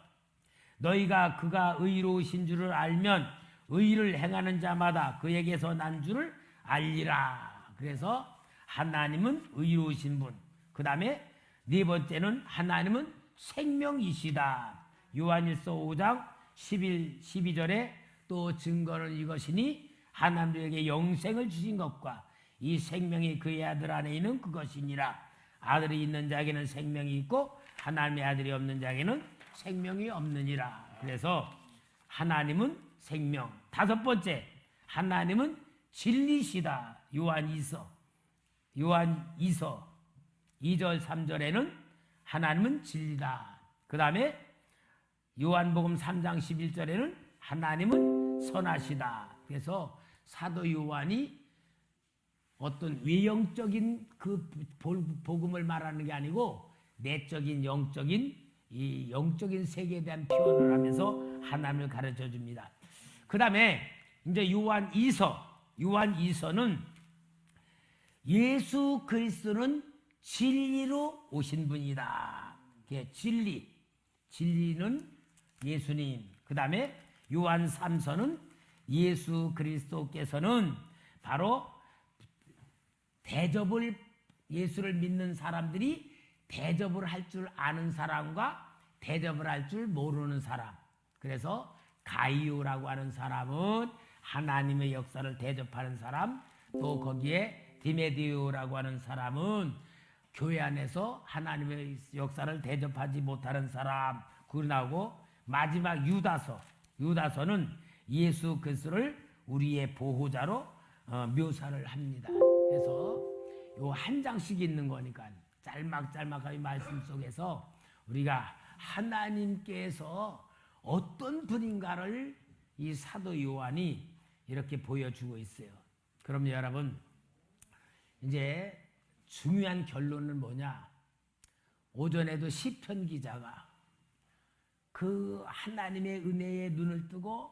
너희가 그가 의로우신 줄을 알면 의를 행하는 자마다 그에게서 난 줄을 알리라. 그래서 하나님은 의로우신 분. 그 다음에 네 번째는 하나님은 생명이시다. 요한일서 5장 12절에 또 증거는 이것이니 하나님에게 영생을 주신 것과 이 생명이 그의 아들 안에 있는 그것이니라. 아들이 있는 자에게는 생명이 있고 하나님의 아들이 없는 자에게는 생명이 없느니라. 그래서 하나님은 생명. 다섯 번째, 하나님은 진리시다. 요한 2서 2절 3절에는 하나님은 진리다. 그 다음에 요한복음 3장 11절에는 하나님은 선하시다. 그래서 사도 요한이 어떤 외형적인 그 복음을 말하는 게 아니고 내적인 영적인 이 영적인 세계에 대한 표현을 하면서 하나님을 가르쳐 줍니다. 그 다음에 이제 요한 2서는 예수 그리스도는 진리로 오신 분이다. 진리는 예수님. 그 다음에 요한 3서는 예수 그리스도께서는 바로 예수를 믿는 사람들이 대접을 할 줄 아는 사람과 대접을 할 줄 모르는 사람. 그래서 가이오라고 하는 사람은 하나님의 역사를 대접하는 사람, 또 거기에 디메디오라고 하는 사람은 교회 안에서 하나님의 역사를 대접하지 못하는 사람. 그러고 마지막 유다서는 예수 그리스도를 우리의 보호자로 묘사를 합니다. 그래서 요 한 장씩 있는 거니까 짤막짤막하게 말씀 속에서 우리가 하나님께서 어떤 분인가를 이 사도 요한이 이렇게 보여주고 있어요. 그럼 여러분, 이제 중요한 결론은 뭐냐? 오전에도 시편 기자가 그 하나님의 은혜에 눈을 뜨고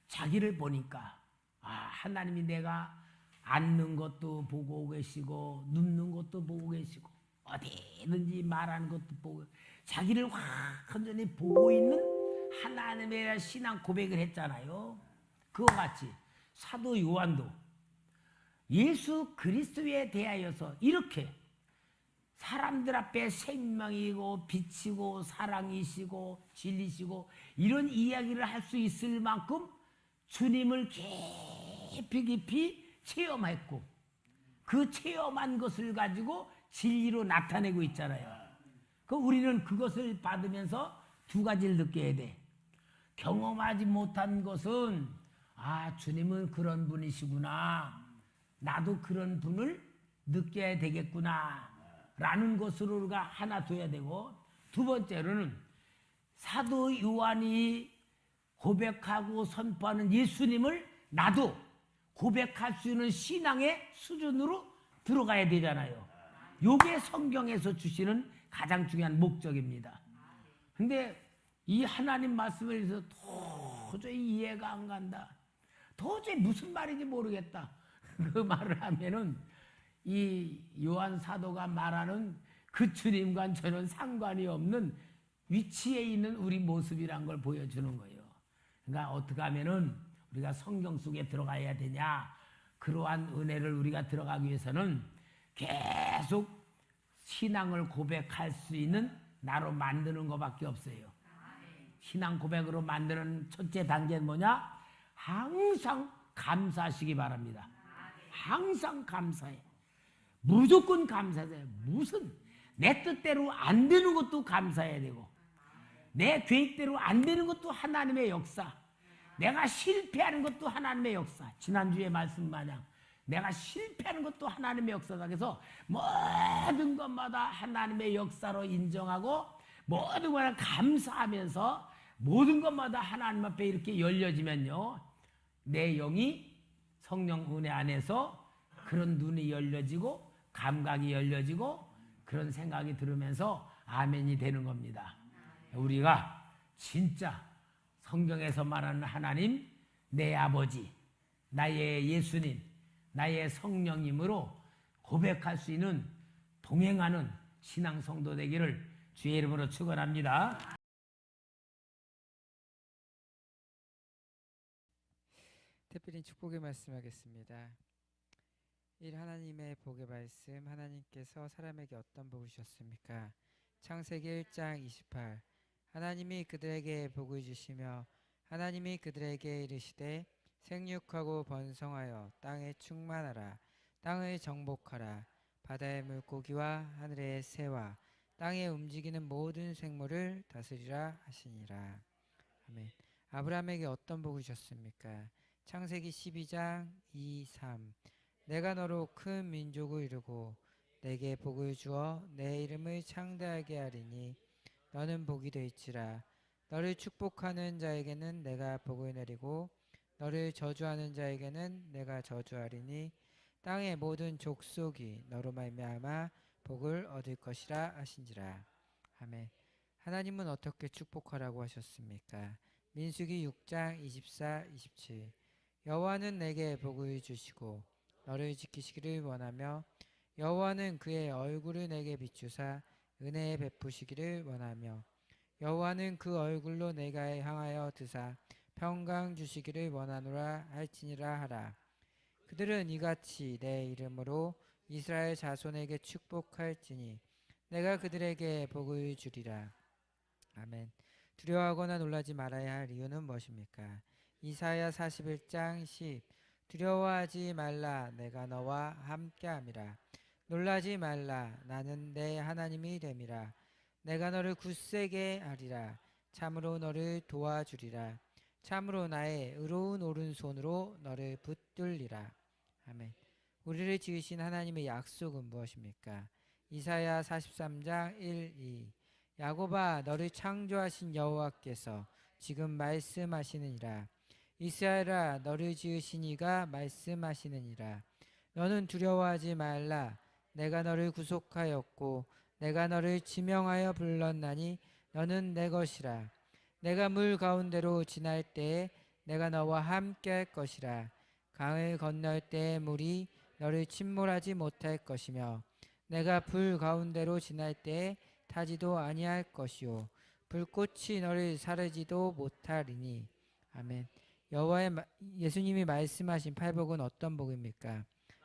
자기를 보니까 하나님이 내가 앉는 것도 보고 계시고 눕는 것도 보고 계시고 어디든지 말하는 것도 보고 자기를 완전히 보고 있는 하나님의 신앙 고백을 했잖아요. 그와 같이 사도 요한도 예수 그리스도에 대하여서 이렇게 사람들 앞에 생명이고 빛이고 사랑이시고 진리시고 이런 이야기를 할 수 있을 만큼 주님을 깊이 체험했고 그 체험한 것을 가지고 진리로 나타내고 있잖아요. 우리는 그것을 받으면서 두 가지를 느껴야 돼. 경험하지 못한 것은 주님은 그런 분이시구나. 나도 그런 분을 느껴야 되겠구나. 라는 것으로 우리가 하나 둬야 되고, 두 번째로는 사도 요한이 고백하고 선포하는 예수님을 나도 고백할 수 있는 신앙의 수준으로 들어가야 되잖아요. 이게 성경에서 주시는 가장 중요한 목적입니다. 근데 이 하나님 말씀에 대해서 도저히 이해가 안 간다. 도저히 무슨 말인지 모르겠다. 그 말을 하면은 이 요한 사도가 말하는 그 주님과 저는 상관이 없는 위치에 있는 우리 모습이란 걸 보여주는 거예요. 그러니까 어떻게 하면은 우리가 성경 속에 들어가야 되냐? 그러한 은혜를 우리가 들어가기 위해서는 계속 신앙을 고백할 수 있는 나로 만드는 것밖에 없어요. 신앙 고백으로 만드는 첫째 단계는 뭐냐? 항상 감사하시기 바랍니다. 항상 감사해. 무조건 감사해요. 무슨 내 뜻대로 안 되는 것도 감사해야 되고 내 계획대로 안 되는 것도 하나님의 역사, 내가 실패하는 것도 하나님의 역사. 지난주에 말씀 마냥 내가 실패하는 것도 하나님의 역사다. 그래서 모든 것마다 하나님의 역사로 인정하고 모든 것을 감사하면서 모든 것마다 하나님 앞에 이렇게 열려지면요, 내 영이 성령 은혜 안에서 그런 눈이 열려지고 감각이 열려지고 그런 생각이 들으면서 아멘이 되는 겁니다. 우리가 진짜 성경에서 말하는 하나님, 내 아버지, 나의 예수님, 나의 성령님으로 고백할 수 있는 동행하는 신앙 성도 되기를 주의 이름으로 축원합니다. 특별히 축복의 말씀하겠습니다. 1. 하나님의 복의 말씀. 하나님께서 사람에게 어떤 복을 주셨습니까? 창세기 1장 28. 하나님이 그들에게 복을 주시며 하나님이 그들에게 이르시되 생육하고 번성하여 땅에 충만하라. 땅을 정복하라. 바다의 물고기와 하늘의 새와 땅에 움직이는 모든 생물을 다스리라 하시니라. 아멘. 아브라함에게 어떤 복을 주셨습니까? 창세기 12장 2, 3. 내가 너로 큰 민족을 이루고 내게 복을 주어 내 이름을 창대하게 하리니 너는 복이 될지라. 너를 축복하는 자에게는 내가 복을 내리고 너를 저주하는 자에게는 내가 저주하리니 땅의 모든 족속이 너로 말미암아 복을 얻을 것이라 하신지라. 아멘. 하나님은 어떻게 축복하라고 하셨습니까? 민수기 6장 24, 27. 여호와는 내게 복을 주시고 너를 지키시기를 원하며 여호와는 그의 얼굴을 내게 비추사 은혜 베푸시기를 원하며 여호와는 그 얼굴로 내가 향하여 드사 평강 주시기를 원하노라 할지니라 하라. 그들은 이같이 내 이름으로 이스라엘 자손에게 축복할지니 내가 그들에게 복을 주리라. 아멘. 두려워하거나 놀라지 말아야 할 이유는 무엇입니까? 이사야 41장 10. 두려워하지 말라, 내가 너와 함께함이라. 놀라지 말라, 나는 내 하나님이 됨이라. 내가 너를 굳세게 하리라. 참으로 너를 도와주리라. 참으로 나의 의로운 오른손으로 너를 붙들리라. 아멘. 우리를 지으신 하나님의 약속은 무엇입니까? 이사야 43장 1, 2. 야곱아, 너를 창조하신 여호와께서 지금 말씀하시느니라. 이스라엘아, 너를 지으신 이가 말씀하시느니라. 너는 두려워하지 말라. 내가 너를 구속하였고 내가 너를 지명하여 불렀나니 너는 내 것이라. 내가 물 가운데로 지날 때에 내가 너와 함께 할 것이라. 강을 건널 때에 물이 너를 침몰하지 못할 것이며 내가 불 가운데로 지날 때에 타지도 아니할 것이요 불꽃이 너를 사르지도 못하리니. 아멘. 예수님이 말씀하신 팔복은 어떤 복입니까?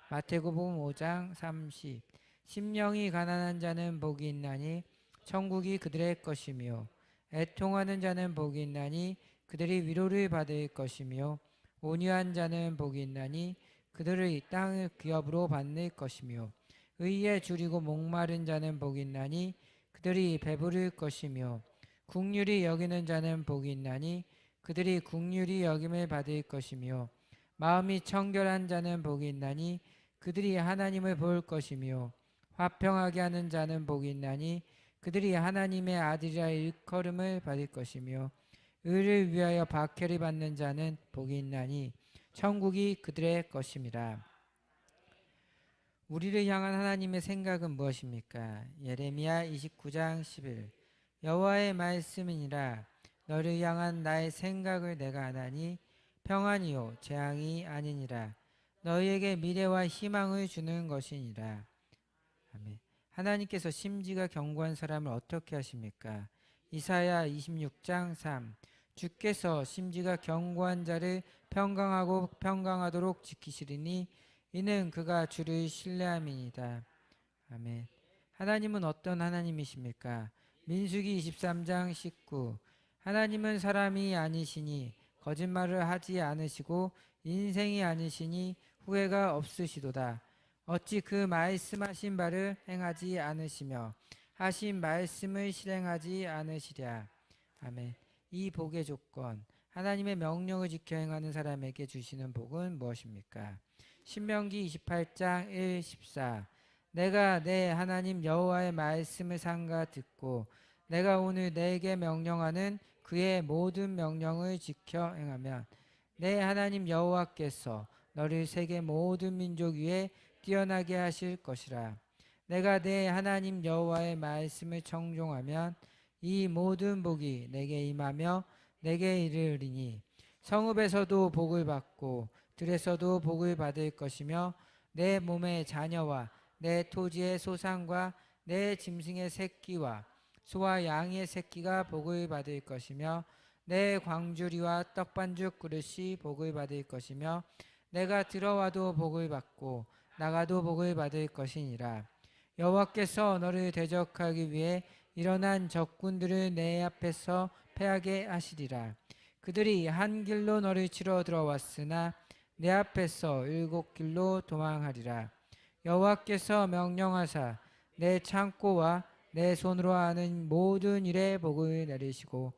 마태복음 5장 30. 심령이 가난한 자는 복이 있나니 천국이 그들의 것이며 애통하는 자는 복이 있나니 그들이 위로를 받을 것이며 온유한 자는 복이 있나니 그들을 이 땅의 기업으로 받을 것이며 의에 줄이고 목마른 자는 복이 있나니 그들이 배부를 것이며 긍휼히 여기는 자는 복이 있나니 그들이 긍휼히 여김을 받을 것이며 마음이 청결한 자는 복이 있나니 그들이 하나님을 볼 것이며 화평하게 하는 자는 복이 있나니 그들이 하나님의 아들이라 일컬음을 받을 것이며 의를 위하여 박해를 받는 자는 복이 있나니 천국이 그들의 것임이라. 우리를 향한 하나님의 생각은 무엇입니까? 예레미야 29장 11. 여호와의 말씀이니라. 너를 향한 나의 생각을 내가 아나니 평안이요 재앙이 아니니라. 너희에게 미래와 희망을 주는 것이니라. 아멘. 하나님께서 심지가 견고한 사람을 어떻게 하십니까? 이사야 26장 3. 주께서 심지가 견고한 자를 평강하고 평강하도록 지키시리니 이는 그가 주를 신뢰함이니이다. 아멘. 하나님은 어떤 하나님이십니까? 민수기 23장 19. 하나님은 사람이 아니시니 거짓말을 하지 않으시고 인생이 아니시니 후회가 없으시도다. 어찌 그 말씀하신 바를 행하지 않으시며 하신 말씀을 실행하지 않으시랴. 아멘. 이 복의 조건, 하나님의 명령을 지켜 행하는 사람에게 주시는 복은 무엇입니까? 신명기 28장 1, 14. 내가 내 하나님 여호와의 말씀을 삼가 듣고 내가 오늘 내게 명령하는 그의 모든 명령을 지켜 행하면 내 하나님 여호와께서 너를 세계 모든 민족 위에 뛰어나게 하실 것이라. 내가 내 하나님 여호와의 말씀을 청종하면 이 모든 복이 내게 임하며 내게 이르리니 성읍에서도 복을 받고 들에서도 복을 받을 것이며 내 몸의 자녀와 내 토지의 소산과 내 짐승의 새끼와 소와 양의 새끼가 복을 받을 것이며 내 광주리와 떡반죽 그릇이 복을 받을 것이며 내가 들어와도 복을 받고 나가도 복을 받을 것이니라. 여호와께서 너를 대적하기 위해 일어난 적군들을 내 앞에서 패하게 하시리라. 그들이 한 길로 너를 치러 들어왔으나 내 앞에서 7길로 도망하리라. 여호와께서 명령하사 내 창고와 내 손으로 하는 모든 일에 복을 내리시고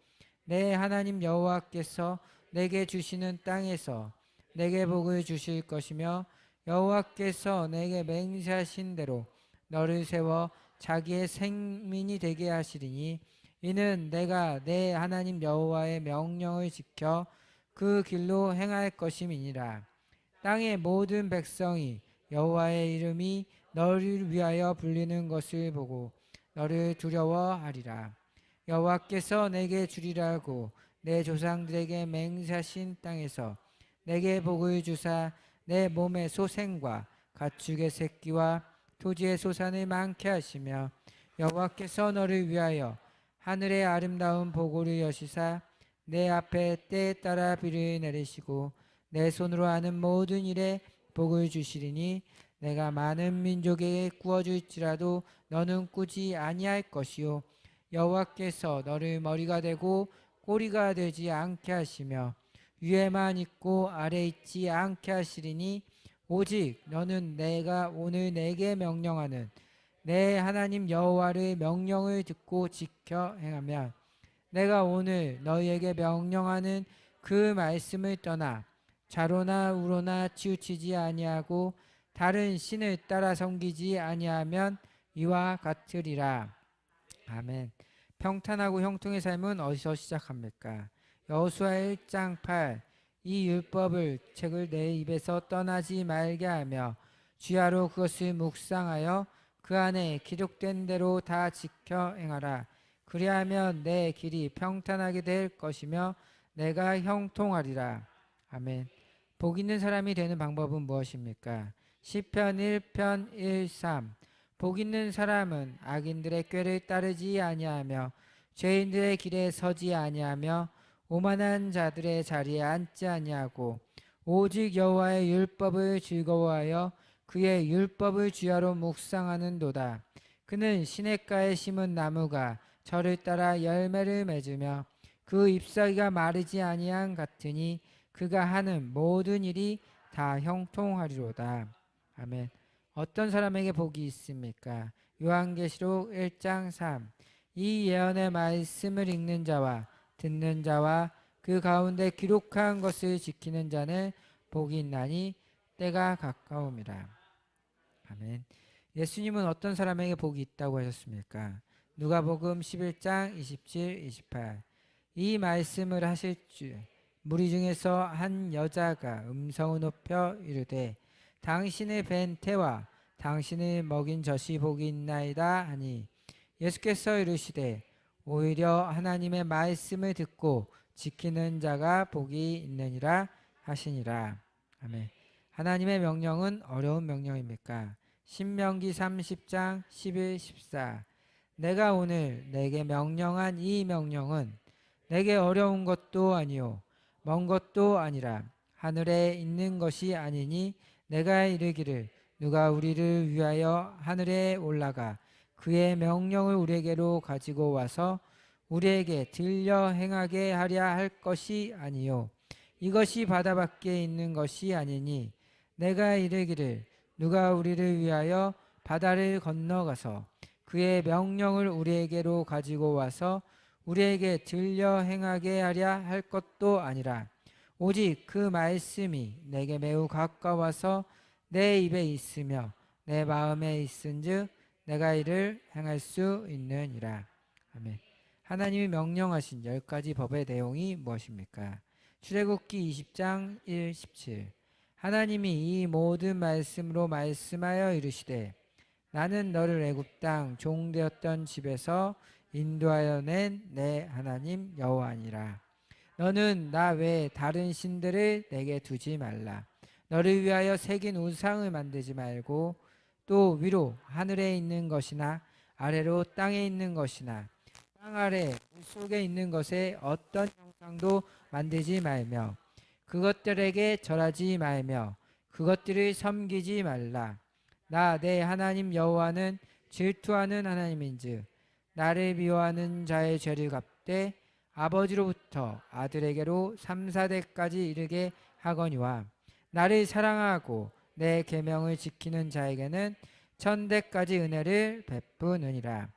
내 하나님 여호와께서 내게 주시는 땅에서 내게 복을 주실 것이며 여호와께서 내게 맹세하신 대로 너를 세워 자기의 생민이 되게 하시리니 이는 내가 내 하나님 여호와의 명령을 지켜 그 길로 행할 것임이니라. 땅의 모든 백성이 여호와의 이름이 너를 위하여 불리는 것을 보고 너를 두려워하리라. 여호와께서 내게 주리라고 내 조상들에게 맹세하신 땅에서 내게 복을 주사 내 몸의 소생과 가축의 새끼와 토지의 소산을 많게 하시며 여호와께서 너를 위하여 하늘의 아름다운 보고를 여시사 내 앞에 때에 따라 비를 내리시고 내 손으로 하는 모든 일에 복을 주시리니 내가 많은 민족에게 구워줄지라도 너는 꾸지 아니할 것이요 여호와께서 너를 머리가 되고 꼬리가 되지 않게 하시며 위에만 있고 아래 있지 않게 하시리니 오직 너는 내가 오늘 내게 명령하는 내 하나님 여호와의 명령을 듣고 지켜 행하면 내가 오늘 너희에게 명령하는 그 말씀을 떠나 좌로나 우로나 치우치지 아니하고 다른 신을 따라 섬기지 아니하면 이와 같으리라. 아멘. 평탄하고 형통의 삶은 어디서 시작합니까? 여호수아 1장 8. 이 율법을 책을 내 입에서 떠나지 말게 하며 주야로 그것을 묵상하여 그 안에 기록된 대로 다 지켜 행하라. 그리하면 내 길이 평탄하게 될 것이며 내가 형통하리라. 아멘. 복 있는 사람이 되는 방법은 무엇입니까? 시편 1편 1:3. 복 있는 사람은 악인들의 꾀를 따르지 아니하며 죄인들의 길에 서지 아니하며 오만한 자들의 자리에 앉지 아니하고 오직 여호와의 율법을 즐거워하여 그의 율법을 주야로 묵상하는도다. 그는 시냇가에 심은 나무가 저를 따라 열매를 맺으며 그 잎사귀가 마르지 아니한 같으니 그가 하는 모든 일이 다 형통하리로다. 아멘. 어떤 사람에게 복이 있습니까? 요한계시록 1장 3. 이 예언의 말씀을 읽는 자와 듣는 자와 그 가운데 기록한 것을 지키는 자는 복이 있나니 때가 가까움이라. 아멘. 예수님은 어떤 사람에게 복이 있다고 하셨습니까? 누가복음 11장 27, 28. 이 말씀을 하실 줄 무리 중에서 한 여자가 음성을 높여 이르되 당신의 뵌 태와 당신을 먹인 젖이 복이 있나이다 하니 예수께서 이르시되 오히려 하나님의 말씀을 듣고 지키는 자가 복이 있느니라 하시니라. 아멘. 하나님의 명령은 어려운 명령입니까? 신명기 30장 11, 14. 내가 오늘 내게 명령한 이 명령은 내게 어려운 것도 아니요 먼 것도 아니라 하늘에 있는 것이 아니니 내가 이르기를 누가 우리를 위하여 하늘에 올라가 그의 명령을 우리에게로 가지고 와서 우리에게 들려 행하게 하랴 할 것이 아니요 이것이 바다 밖에 있는 것이 아니니 내가 이르기를 누가 우리를 위하여 바다를 건너가서 그의 명령을 우리에게로 가지고 와서 우리에게 들려 행하게 하랴 할 것도 아니라 오직 그 말씀이 내게 매우 가까워서 내 입에 있으며 내 마음에 있은즉 내가 이를 행할 수 있느니라. 아멘. 하나님이 명령하신 10가지 법의 내용이 무엇입니까? 출애굽기 20장 1, 17. 하나님이 이 모든 말씀으로 말씀하여 이르시되 나는 너를 애굽 땅 종되었던 집에서 인도하여 낸 내 하나님 여호와니라. 너는 나 외에 다른 신들을 내게 두지 말라. 너를 위하여 새긴 우상을 만들지 말고 또 위로 하늘에 있는 것이나 아래로 땅에 있는 것이나 땅 아래 물 속에 있는 것에 어떤 형상도 만들지 말며 그것들에게 절하지 말며 그것들을 섬기지 말라. 나 내 하나님 여호와는 질투하는 하나님인즉 나를 미워하는 자의 죄를 갚되 아버지로부터 아들에게로 3, 4대까지 이르게 하거니와 나를 사랑하고 내 계명을 지키는 자에게는 1000대까지 은혜를 베푸느니라.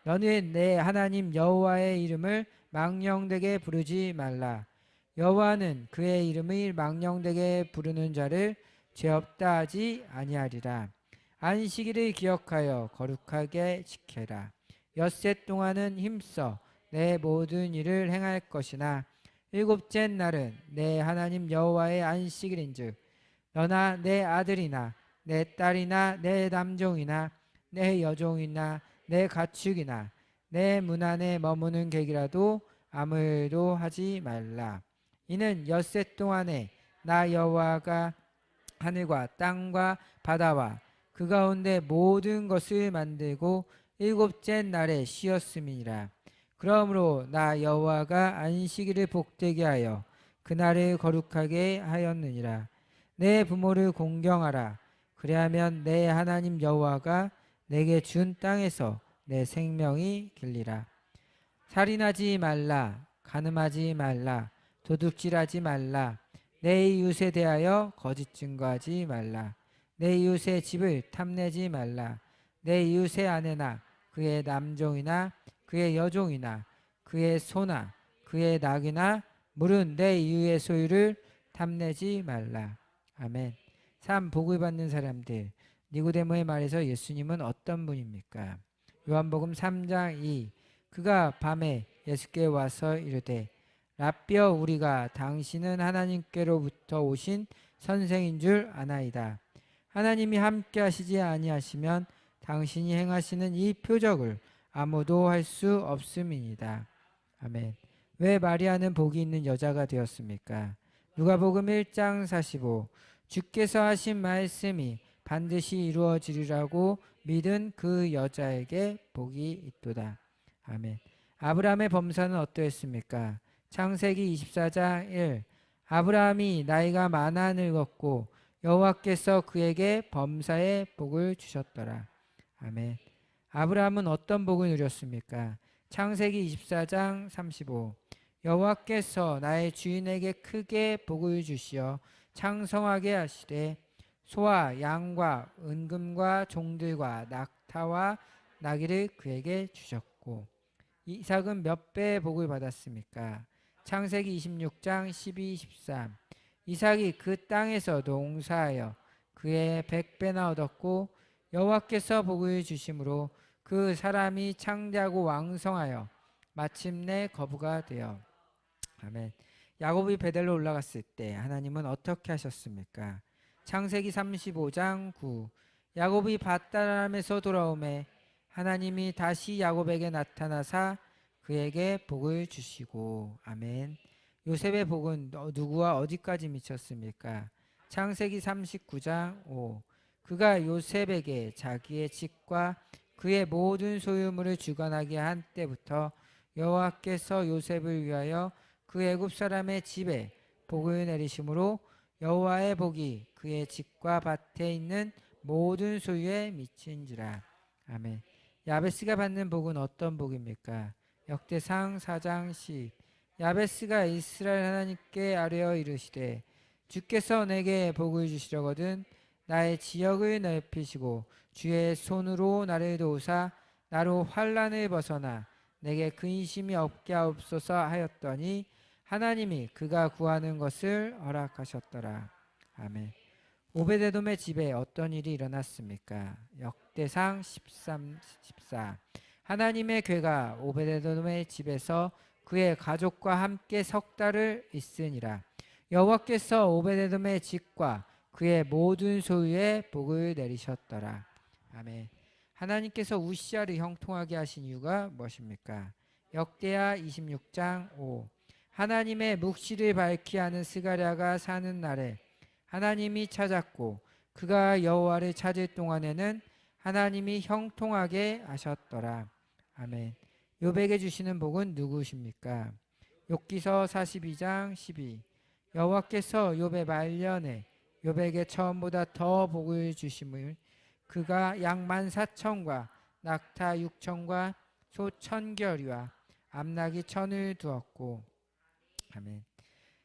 너는 내 하나님 여호와의 이름을 망령되게 부르지 말라. 여호와는 그의 이름을 망령되게 부르는 자를 죄 없다 하지 아니하리라. 안식일을 기억하여 거룩하게 지켜라. 엿새 동안은 힘써 내 모든 일을 행할 것이나 일곱째 날은 내 하나님 여호와의 안식일인즉 너나 내 아들이나 내 딸이나 내 남종이나 내 여종이나 내 가축이나 내 문 안에 머무는 객이라도 아무 일도 하지 말라. 이는 엿새 동안에 나 여호와가 하늘과 땅과 바다와 그 가운데 모든 것을 만들고 일곱째 날에 쉬었음이니라. 그러므로 나 여호와가 안식일을 복되게 하여 그날을 거룩하게 하였느니라. 내 부모를 공경하라. 그리하면 내 하나님 여호와가 내게 준 땅에서 내 생명이 길리라. 살인하지 말라. 간음하지 말라. 도둑질하지 말라. 내 이웃에 대하여 거짓 증거하지 말라. 내 이웃의 집을 탐내지 말라. 내 이웃의 아내나 그의 남종이나 그의 여종이나 그의 소나 그의 낙이나 물은 내 이웃의 소유를 탐내지 말라. 아멘. 3. 복을 받는 사람들. 니고데모의 말에서 예수님은 어떤 분입니까? 요한복음 3장 2. 그가 밤에 예수께 와서 이르되 라삐여, 우리가 당신은 하나님께로부터 오신 선생인 줄 아나이다. 하나님이 함께 하시지 아니하시면 당신이 행하시는 이 표적을 아무도 할 수 없음이니이다. 아멘. 왜 마리아는 복이 있는 여자가 되었습니까? 누가복음 1장 45. 주께서 하신 말씀이 반드시 이루어지리라고 믿은 그 여자에게 복이 있도다. 아멘. 아브라함의 범사는 어떠했습니까? 창세기 24장 1. 아브라함이 나이가 많아 늙었고 여호와께서 그에게 범사의 복을 주셨더라. 아멘. 아브라함은 어떤 복을 누렸습니까? 창세기 24장 35. 여호와께서 나의 주인에게 크게 복을 주시어 창성하게 하시되 소와 양과 은금과 종들과 낙타와 나귀를 그에게 주셨고. 이삭은 몇 배의 복을 받았습니까? 창세기 26장 12, 13. 이삭이 그 땅에서 농사하여 그의 100배나 얻었고 여호와께서 복을 주심으로 그 사람이 창대하고 왕성하여 마침내 거부가 되어. 아멘. 야곱이 베델로 올라갔을 때 하나님은 어떻게 하셨습니까? 창세기 35장 9. 야곱이 밧다람에서 돌아오매 하나님이 다시 야곱에게 나타나사 그에게 복을 주시고. 아멘. 요셉의 복은 누구와 어디까지 미쳤습니까? 창세기 39장 5. 그가 요셉에게 자기의 집과 그의 모든 소유물을 주관하게 한 때부터 여호와께서 요셉을 위하여 그 애굽 사람의 집에 복을 내리심으로 여호와의 복이 그의 집과 밭에 있는 모든 소유에 미친지라. 아멘. 야베스가 받는 복은 어떤 복입니까? 역대상 4장 10. 야베스가 이스라엘 하나님께 아뢰어 이르시되 주께서 내게 복을 주시려거든 나의 지역을 넓히시고 주의 손으로 나를 도우사 나로 환난을 벗어나 내게 근심이 없게 하옵소서 하였더니 하나님이 그가 구하는 것을 허락하셨더라. 아멘. 오베데돔의 집에 어떤 일이 일어났습니까? 역대상 13, 14. 하나님의 괴가 오베데돔의 집에서 그의 가족과 함께 석 달을 있으니라. 여호와께서 오베데돔의 집과 그의 모든 소유에 복을 내리셨더라. 아멘. 하나님께서 우시아를 형통하게 하신 이유가 무엇입니까? 역대하 26장 5. 하나님의 묵시를 밝히 하는 스가랴가 사는 날에 하나님이 찾았고 그가 여호와를 찾을 동안에는 하나님이 형통하게 하셨더라. 아멘. 욥에게 주시는 복은 누구십니까? 욥기서 42장 12. 여호와께서 욥의 말년에 욥에게 처음보다 더 복을 주심을 그가 양 14,000과 낙타 6,000과 소 1,000결이와 암나귀 1,000을 두었고. 아멘.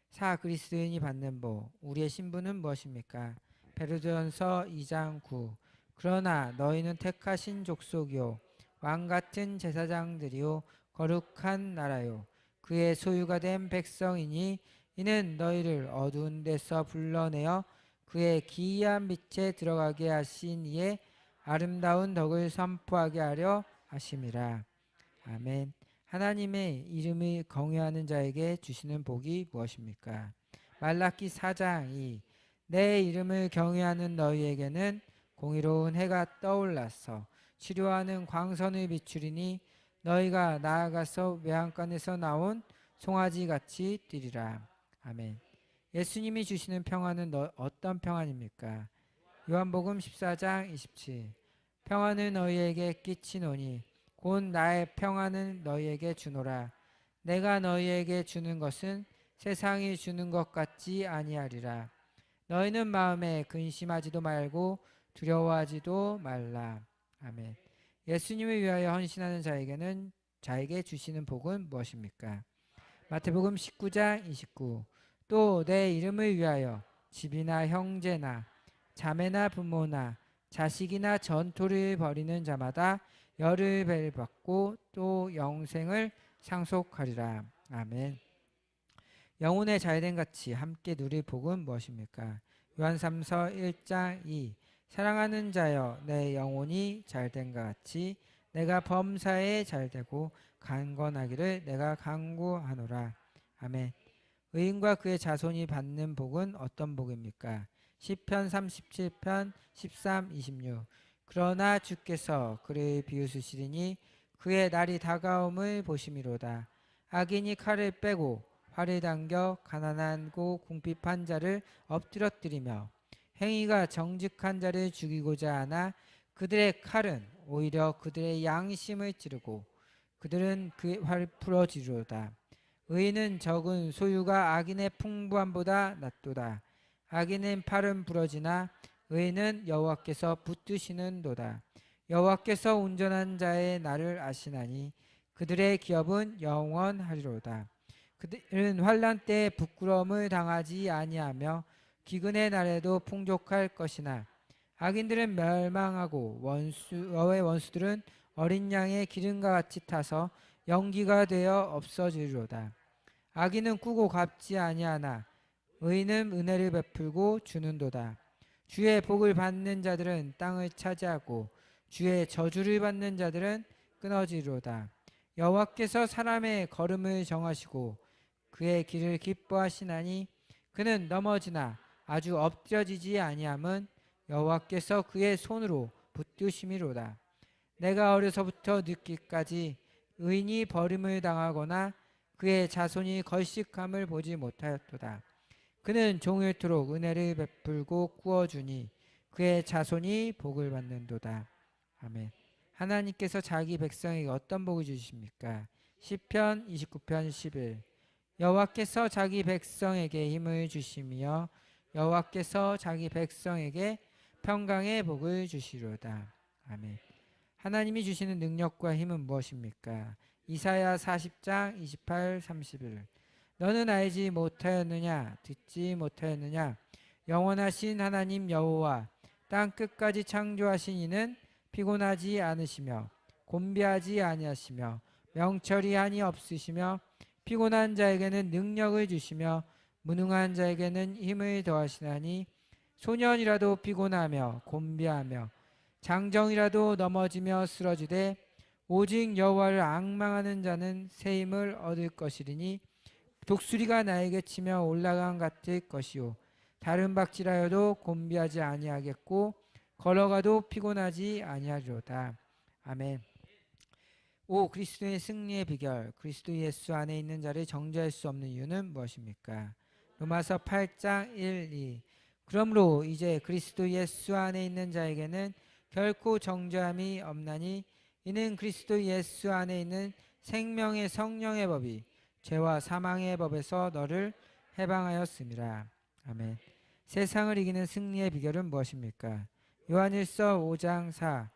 4. 그리스도인이 받는 복. 우리의 신분은 무엇입니까? 베드로전서 2장 9. 그러나 너희는 택하신 족속이요 왕같은 제사장들이요 거룩한 나라요 그의 소유가 된 백성이니 이는 너희를 어두운 데서 불러내어 그의 기이한 빛에 들어가게 하신 이의 아름다운 덕을 선포하게 하려 하심이라. 아멘. 하나님의 이름을 경외하는 자에게 주시는 복이 무엇입니까? 말라기 4장 2. 내 이름을 경외하는 너희에게는 공의로운 해가 떠올라서 치료하는 광선을 비추리니 너희가 나아가서 외양간에서 나온 송아지 같이 뛰리라. 아멘. 예수님이 주시는 평안은 어떤 평안입니까? 요한복음 14장 27. 평안을 너희에게 끼치노니 곧 나의 평안을 너희에게 주노라. 내가 너희에게 주는 것은 세상이 주는 것 같지 아니하리라. 너희는 마음에 근심하지도 말고 두려워하지도 말라. 아멘. 예수님을 위하여 헌신하는 자에게 주시는 복은 무엇입니까? 마태복음 19장 29. 또 내 이름을 위하여 집이나 형제나 자매나 부모나 자식이나 전토를 벌이는 자마다 열을 벨 받고 또 영생을 상속하리라. 아멘. 영혼의 잘된 같이 함께 누릴 복은 무엇입니까? 요한 3서 1장 2. 사랑하는 자여 내 영혼이 잘된 것 같이 내가 범사에 잘되고 강건하기를 내가 간구하노라. 아멘. 의인과 그의 자손이 받는 복은 어떤 복입니까? 시편 37편 13, 26. 그러나 주께서 그를 비웃으시리니 그의 날이 다가옴을 보심이로다. 악인이 칼을 빼고 활을 당겨 가난하고 궁핍한 자를 엎드러뜨리며 행위가 정직한 자를 죽이고자 하나 그들의 칼은 오히려 그들의 양심을 찌르고 그들은 그의 활을 풀어주리로다. 의인은 적은 소유가 악인의 풍부함보다 낫도다. 악인은 팔은 부러지나 의인은 여호와께서 붙드시는도다. 여호와께서 온전한 자의 날을 아시나니 그들의 기업은 영원하리로다. 그들은 환난 때에 부끄러움을 당하지 아니하며 기근의 날에도 풍족할 것이나 악인들은 멸망하고 여호와의 원수들은 어린 양의 기름과 같이 타서 연기가 되어 없어지리로다. 악인은 꾸고 갚지 아니하나 의인은 은혜를 베풀고 주는도다. 주의 복을 받는 자들은 땅을 차지하고 주의 저주를 받는 자들은 끊어지리로다. 여호와께서 사람의 걸음을 정하시고 그의 길을 기뻐하시나니 그는 넘어지나 아주 엎드려지지 아니함은 여호와께서 그의 손으로 붙드심이로다. 내가 어려서부터 늙기까지 의인이 버림을 당하거나 그의 자손이 걸식함을 보지 못하였도다. 그는 종일토록 은혜를 베풀고 구워주니 그의 자손이 복을 받는도다. 아멘. 하나님께서 자기 백성에게 어떤 복을 주십니까? 시편 29편 11. 여호와께서 자기 백성에게 힘을 주시며 여호와께서 자기 백성에게 평강의 복을 주시로다. 아멘. 하나님이 주시는 능력과 힘은 무엇입니까? 이사야 40장 28, 31. 너는 알지 못하였느냐? 듣지 못하였느냐? 영원하신 하나님 여호와 땅 끝까지 창조하신 이는 피곤하지 않으시며 곤비하지 아니하시며 명철이 한이 없으시며 피곤한 자에게는 능력을 주시며 무능한 자에게는 힘을 더하시나니 소년이라도 피곤하며 곤비하며 장정이라도 넘어지며 쓰러지되 오직 여호와를 앙망하는 자는 새 힘을 얻을 것이리니 독수리가 나에게 치며 올라간 같을 것이요 다른 박질하여도 곤비하지 아니하겠고 걸어가도 피곤하지 아니하리로다. 아멘. 오 그리스도의 승리의 비결, 그리스도 예수 안에 있는 자를 정죄할 수 없는 이유는 무엇입니까? 로마서 8장 1, 2. 그러므로 이제 그리스도 예수 안에 있는 자에게는 결코 정죄함이 없나니 이는 그리스도 예수 안에 있는 생명의 성령의 법이 죄와 사망의 법에서 너를 해방하였음이라. 아멘. 세상을 이기는 승리의 비결은 무엇입니까? 요한일서 5장 4.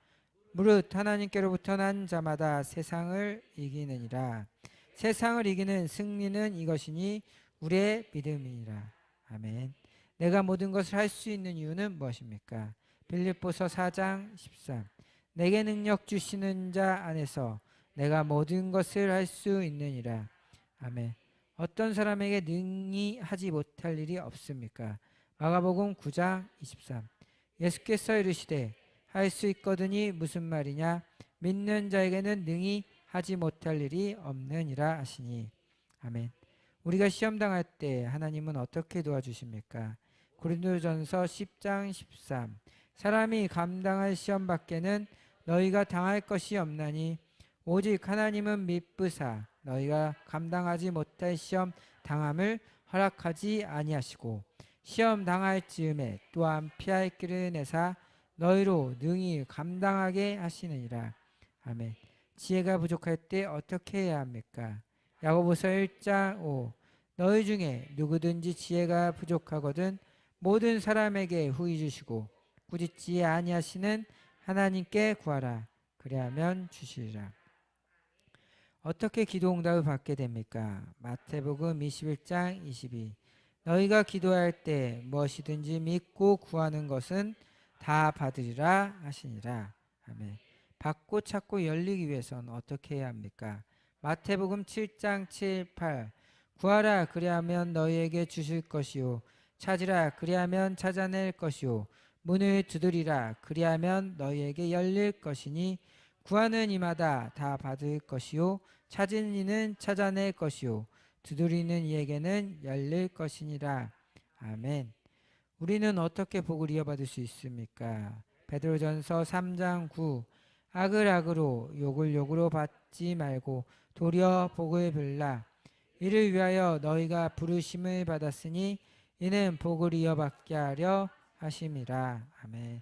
무릇 하나님께로부터 난 자마다 세상을 이기느니라. 세상을 이기는 승리는 이것이니 우리의 믿음이니라. 아멘. 내가 모든 것을 할 수 있는 이유는 무엇입니까? 빌립보서 4장 13. 내게 능력 주시는 자 안에서 내가 모든 것을 할 수 있느니라. 아멘. 어떤 사람에게 능히 하지 못할 일이 없습니까? 마가복음 9장 23. 예수께서 이르시되 할 수 있거든이 무슨 말이냐? 믿는 자에게는 능히 하지 못할 일이 없느니라 하시니. 아멘. 우리가 시험 당할 때 하나님은 어떻게 도와주십니까? 고린도전서 10장 13. 사람이 감당할 시험 밖에는 너희가 당할 것이 없나니 오직 하나님은 미쁘사 너희가 감당하지 못할 시험 당함을 허락하지 아니하시고 시험 당할 즈음에 또한 피할 길을 내사 너희로 능히 감당하게 하시느니라. 아멘. 지혜가 부족할 때 어떻게 해야 합니까? 야고보서 1장 5 너희 중에 누구든지 지혜가 부족하거든 모든 사람에게 후히 주시고 꾸짖지 아니하시는 하나님께 구하라. 그리하면 주시리라. 어떻게 기도 응답을 받게 됩니까? 마태복음 21장 22 너희가 기도할 때 무엇이든지 믿고 구하는 것은 다 받으리라 하시니라. 아멘. 받고 찾고 열리기 위해서는 어떻게 해야 합니까? 마태복음 7장 7, 8 구하라 그리하면 너희에게 주실 것이요 찾으라 그리하면 찾아낼 것이요 문을 두드리라 그리하면 너희에게 열릴 것이니 구하는 이마다 다 받을 것이요 찾은 이는 찾아낼 것이요 두드리는 이에게는 열릴 것이니라. 아멘. 우리는 어떻게 복을 이어받을 수 있습니까? 베드로전서 3장 9 악을 악으로 욕을 욕으로 받지 말고 도리어 복을 빌라. 이를 위하여 너희가 부르심을 받았으니 이는 복을 이어받게 하려 하심이라. 아멘.